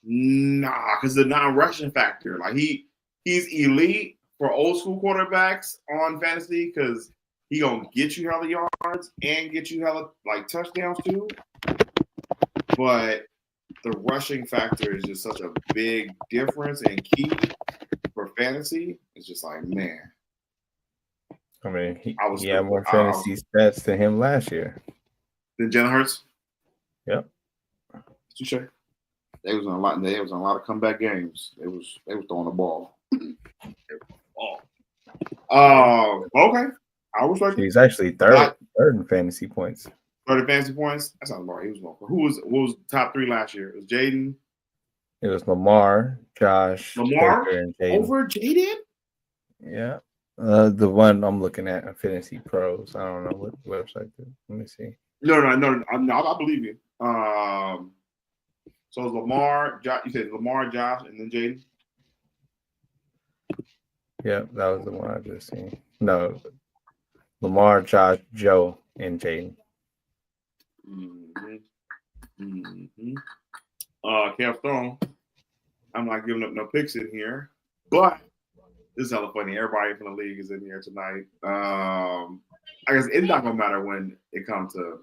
Nah, because the non-rushing factor. Like he's elite for old school quarterbacks on fantasy because he gonna get you hella yards and get you hella like touchdowns too. But the rushing factor is just such a big difference and key for fantasy. It's just like, man. I mean, he had more fantasy stats than him last year. Than Jalen Hurts? Yep. Touche. They was on a lot of comeback games. They was throwing the ball. Okay. I was like he's actually third in fantasy points. Third in fantasy points? That's not Lamar. He was what was top 3 last year? It was Jaden. It was Lamar, Josh, Baker, and Jaden. Over Jaden? Yeah. The one I'm looking at Fantasy Pros. I don't know what website. Let me see. No. I believe you. So it's Lamar. You said Lamar, Josh, and then Jaden. Yeah, that was the one I just seen. No, Lamar, Josh, Joe, and Jaden. Kev Stone. I'm not giving up no picks in here, but. This is hella funny. Everybody from the league is in here tonight. I guess it's not gonna matter when it comes to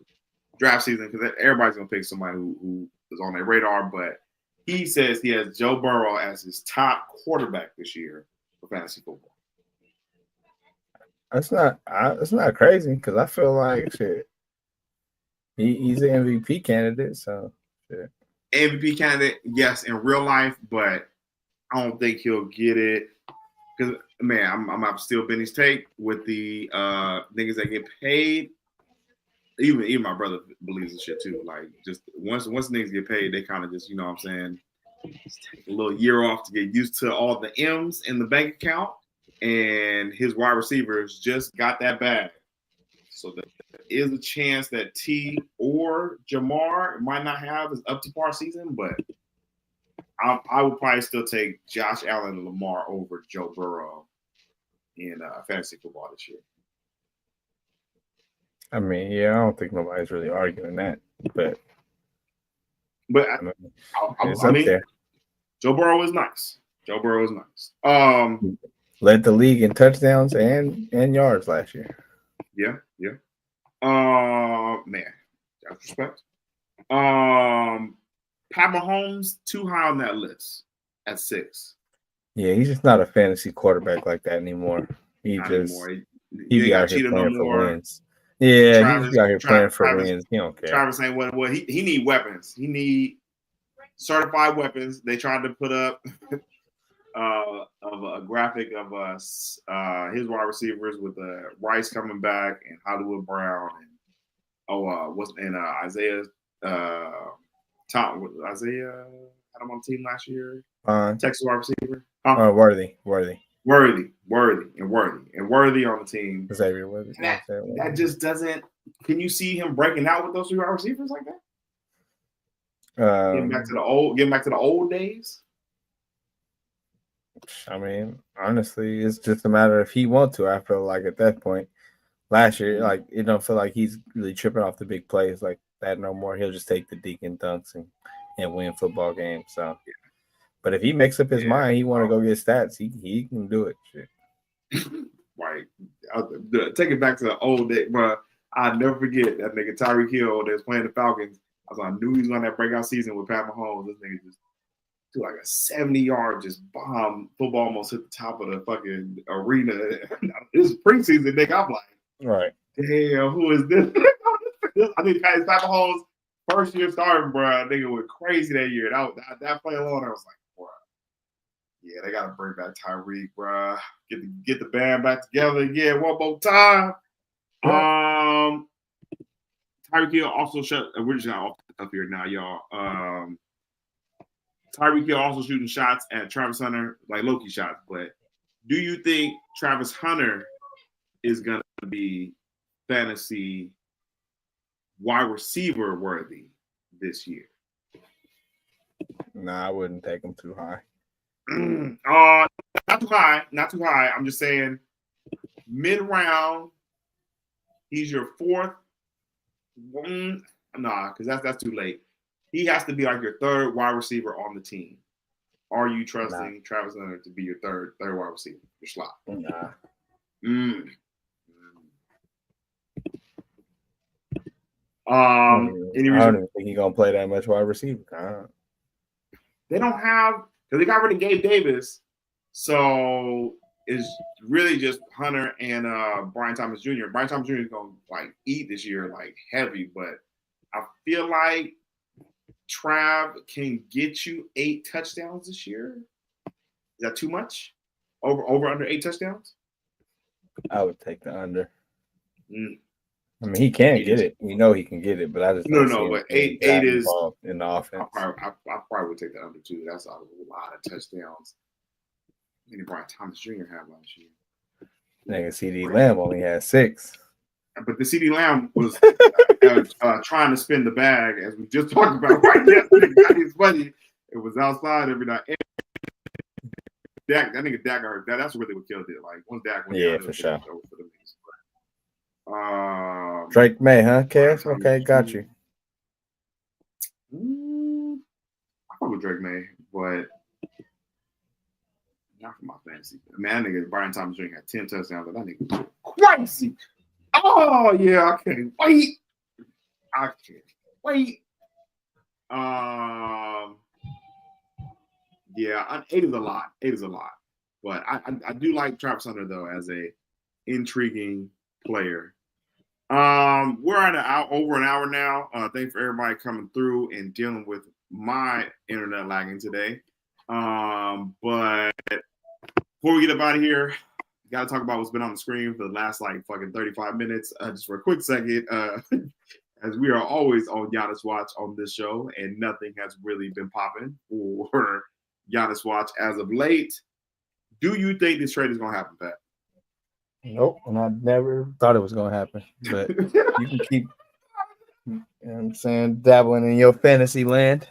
draft season because everybody's gonna pick somebody who is on their radar. But he says he has Joe Burrow as his top quarterback this year for fantasy football. That's not crazy because I feel like shit. He's an MVP candidate, so shit. MVP candidate, yes, in real life, but I don't think he'll get it. Because man, I'm up still Benny's take with the niggas that get paid. Even my brother believes in shit too. Like just once niggas get paid, they kind of just you know what I'm saying, just take a little year off to get used to all the M's in the bank account. And his wide receivers just got that bag. So there is a chance that T or Jamar might not have his up to par season, but. I would probably still take Josh Allen and Lamar over Joe Burrow in fantasy football this year. I mean, yeah, I don't think nobody's really arguing that, but I mean, there. Joe Burrow is nice. Led the league in touchdowns and yards last year. Yeah. Man, that's respect. Pat Mahomes too high on that list at 6. Yeah, he's just not a fantasy quarterback like that anymore. He be out here playing for wins. Yeah, Travis, he's out here playing for wins. He don't care. Travis saying what he need weapons. He need certified weapons. They tried to put up of a graphic of his wide receivers with Rice coming back and Hollywood Brown and Isaiah. Isaiah had him on the team last year. Texas wide receiver. Worthy. Worthy on the team. Xavier Worthy. That just doesn't. Can you see him breaking out with those 3 wide receivers like that? Getting back to the old days. I mean, honestly, it's just a matter if he wants to. I feel like at that point, last year, like it don't feel like he's really tripping off the big plays like that no more. He'll just take the deacon dunks and win football games. So, but if he makes up his mind, he want to go get stats. He can do it. Shit. Right. Take it back to the old day, bro. I'll never forget that nigga Tyreek Hill that was playing the Falcons. I knew he was on that breakout season with Pat Mahomes. This nigga just do like a 70-yard just bomb football, almost hit the top of the fucking arena. This is preseason, nigga. I'm like, right. Damn, who is this? I think Pat Mahomes first year starting, bro. Nigga went crazy that year. That play alone, I was like, bro, yeah, they gotta bring back Tyreek, bro. Get the band back together again one more time. Tyreek Hill also we're just off up here now, y'all. Tyreek Hill also shooting shots at Travis Hunter, like low-key shots. But do you think Travis Hunter is gonna be fantasy wide receiver worthy this year? Nah, I wouldn't take him too high. Not too high. I'm just saying mid-round. He's your fourth. Nah, because that's too late. He has to be like your third wide receiver on the team. Are you trusting Travis Hunter to be your third wide receiver? Your slot? Nah. Any reason? I don't even think he's gonna play that much wide receiver. They don't have, because they got rid of Gabe Davis, so it's really just Hunter and Brian Thomas Jr. Brian Thomas Jr. is gonna like eat this year like heavy, but I feel like Trav can get you 8 touchdowns this year. Is that too much? Over under 8 touchdowns? I would take the under. I mean, he can get it. We know he can get it, but I just no. But 8 is involved in the offense. I probably would take the under too. That's a lot of touchdowns. How many Brian Thomas Jr. had last year? Nigga, CD Lamb only had 6. But the CD Lamb was trying to spin the bag, as we just talked about right yesterday. It's funny. It was outside every night. That nigga Dak hurt. That's really what killed it. Like once Dak went down, for sure. For the Drake May, huh, Cass? Okay, got you. I fuck with Drake May, but not for my fantasy. Man, that nigga Brian Thomas Jr. had 10 touchdowns, but that nigga crazy. Oh yeah, I can't wait. Yeah, 8 is a lot. 8 is a lot. But I do like Travis Hunter though as a intriguing player. We're at over an hour now. Thanks for everybody coming through and dealing with my internet lagging today. But before we get up out of here, got to talk about what's been on the screen for the last like fucking 35 minutes. Just for a quick second, as we are always on Giannis Watch on this show, and nothing has really been popping for Giannis Watch as of late. Do you think this trade is going to happen, Pat? Nope, and I never thought it was going to happen. But you can keep, you know what I'm saying, dabbling in your fantasy land.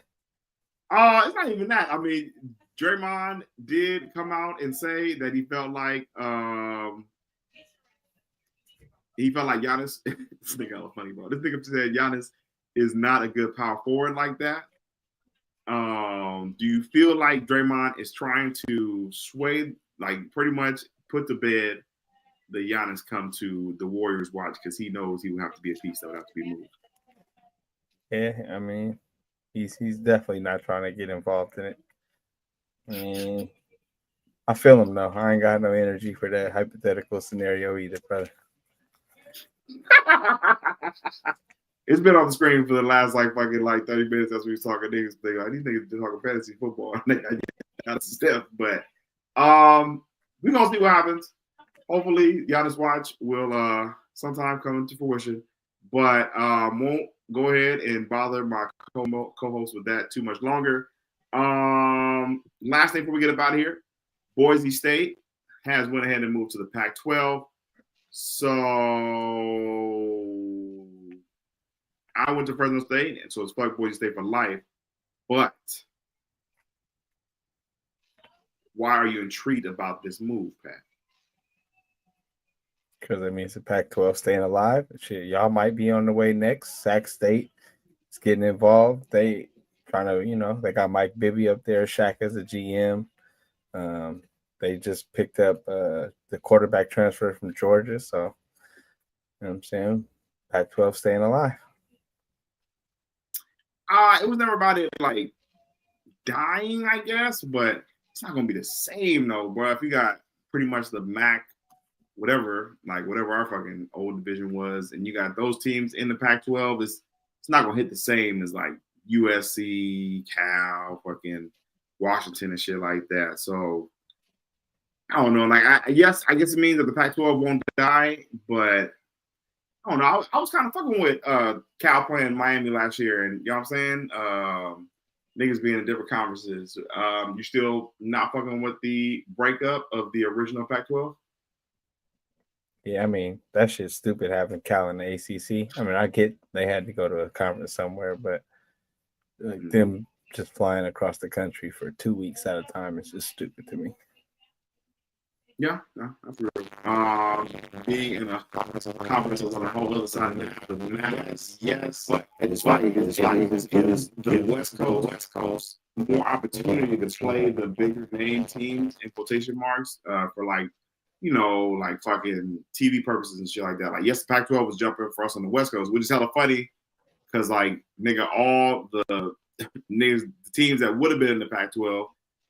It's not even that. I mean, Draymond did come out and say that he felt like Giannis. This nigga hella funny, bro. This nigga said Giannis is not a good power forward like that. Do you feel like Draymond is trying to sway, like pretty much put to bed the Giannis come to the Warriors watch because he knows he will have to be a piece that would have to be moved? Yeah, I mean, he's definitely not trying to get involved in it. And I feel him though. I ain't got no energy for that hypothetical scenario either, brother. It's been on the screen for the last like 30 minutes as we was talking niggas. These niggas just talking fantasy football. That's step, but we're gonna see what happens. Hopefully, Giannis Watch will sometime come into fruition, but won't go ahead and bother my co-host with that too much longer. Last thing before we get up out of here, Boise State has went ahead and moved to the Pac-12. So I went to Fresno State, and so it's fuck Boise State for life. But why are you intrigued about this move, Pat? Because it means the Pac-12 staying alive. Shit, y'all might be on the way next. Sac State is getting involved. They trying to, they got Mike Bibby up there, Shaq as a GM. They just picked up the quarterback transfer from Georgia. So, you know what I'm saying? Pac-12 staying alive. It was never about it like dying, I guess, but it's not gonna be the same though, bro. If you got pretty much the MAC, whatever our fucking old division was, and you got those teams in the Pac-12, it's not gonna hit the same as like USC, Cal, fucking Washington and shit like that. So I don't know. Like I guess it means that the Pac-12 won't die, but I don't know. I was kind of fucking with Cal playing Miami last year, and you know what I'm saying? Niggas being in different conferences. You still not fucking with the breakup of the original Pac-12? Yeah, I mean, that shit's stupid having Cal in the ACC. I mean, I get they had to go to a conference somewhere, but them just flying across the country for 2 weeks at a time is just stupid to me. Yeah, that's real. Being in a conference is on a whole other side of the matters. Yes, but it's funny because it gives the West Coast more opportunity to play the bigger name teams in quotation marks for like fucking TV purposes and shit like that. Like, yes, the Pac-12 was jumping for us on the West Coast, which is hella funny because like nigga, all the niggas, the teams that would have been in the Pac-12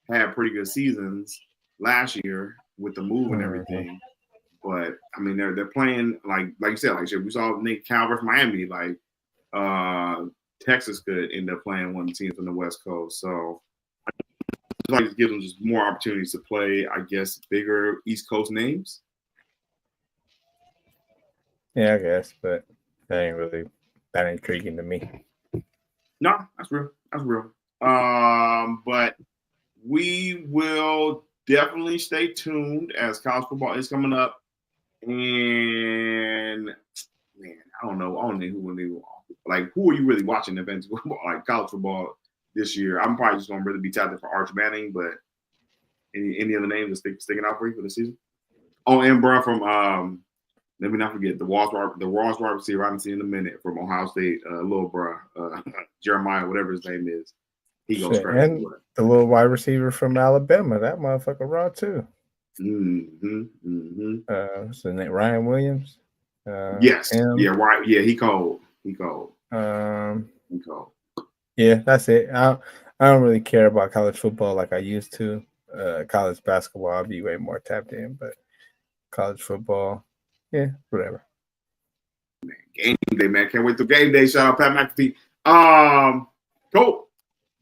had pretty good seasons last year with the move and everything. But I mean, they're playing like you said, like shit. We saw Nick Cal versus Miami. Like Texas could end up playing one of the teams from the West Coast. So like it gives them just more opportunities to play, I guess, bigger East Coast names. Yeah, I guess, but that ain't really that intriguing to me. No, that's real. That's real. But we will definitely stay tuned as college football is coming up. And man, I don't know who will do. Like, who are you really watching events football, like college football this year? I'm probably just gonna really be tapping for Arch Manning, but any other names that's sticking out for you for the season? Oh, and bro, from let me not forget the Walls wide receiver I haven't seen in a minute from Ohio State, little bro, Jeremiah, whatever his name is. He goes crazy. And the little wide receiver from Alabama, that motherfucker raw too. What's the name? Ryan Williams. Yes. Yeah. Right. Yeah. He cold. He cold. Yeah, that's it. I don't really care about college football like I used to. College basketball, I'll be way more tapped in, but college football, yeah, whatever. Man, game day, man. Can't wait till game day. Shout out Pat McAfee. Cool.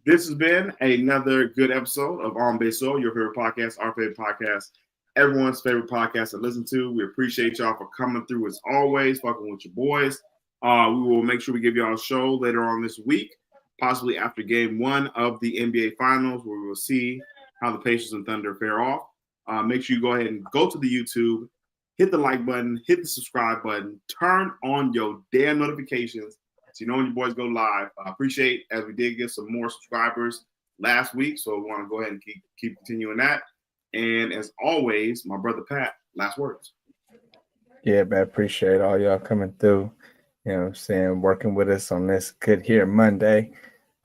This has been another good episode of On Base Soul, your favorite podcast, our favorite podcast, everyone's favorite podcast to listen to. We appreciate y'all for coming through as always, fucking with your boys. We will make sure we give y'all a show later on this week, possibly after game 1 of the NBA Finals, where we will see how the Pacers and Thunder fare off. Make sure you go ahead and go to the YouTube, hit the like button, hit the subscribe button, turn on your damn notifications so you know when your boys go live. I appreciate as we did get some more subscribers last week, so we want to go ahead and keep continuing that. And as always, my brother Pat, last words. Yeah, man, appreciate all y'all coming through. You know what I'm saying? Working with us on this Good Here Monday.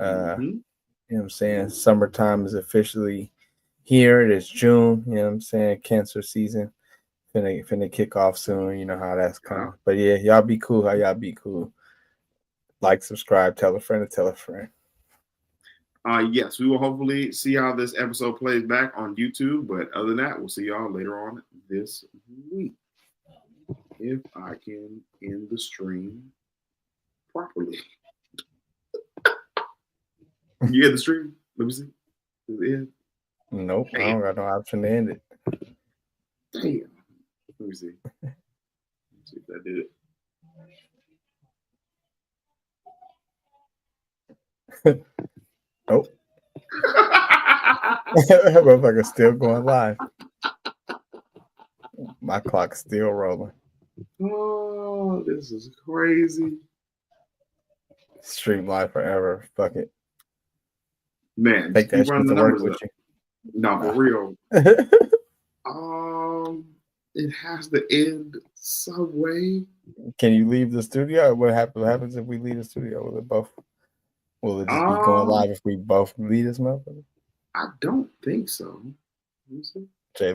You know what I'm saying? Summertime is officially here. It is June. You know what I'm saying? Cancer season. Finna kick off soon. You know how that's coming. But yeah, y'all be cool. How y'all be cool? Like, subscribe, tell a friend to tell a friend. Yes, we will hopefully see how this episode plays back on YouTube. But other than that, we'll see y'all later on this week. If I can end the stream properly. You get the stream? Let me see. Is it in? Nope, I don't got no option to end it. Damn. Let me see. Let's see if that did it. Nope. That motherfucker's still going live. My clock's still rolling. Oh, this is crazy. Stream live forever. Fuck it. Man, Take keep that running shit the to work numbers with up. you. No, for Nah. real. It has to end some way. Can you leave the studio? What happens if we leave the studio? Will it just be going live if we both leave this motherfucker? I don't think so. Let me see.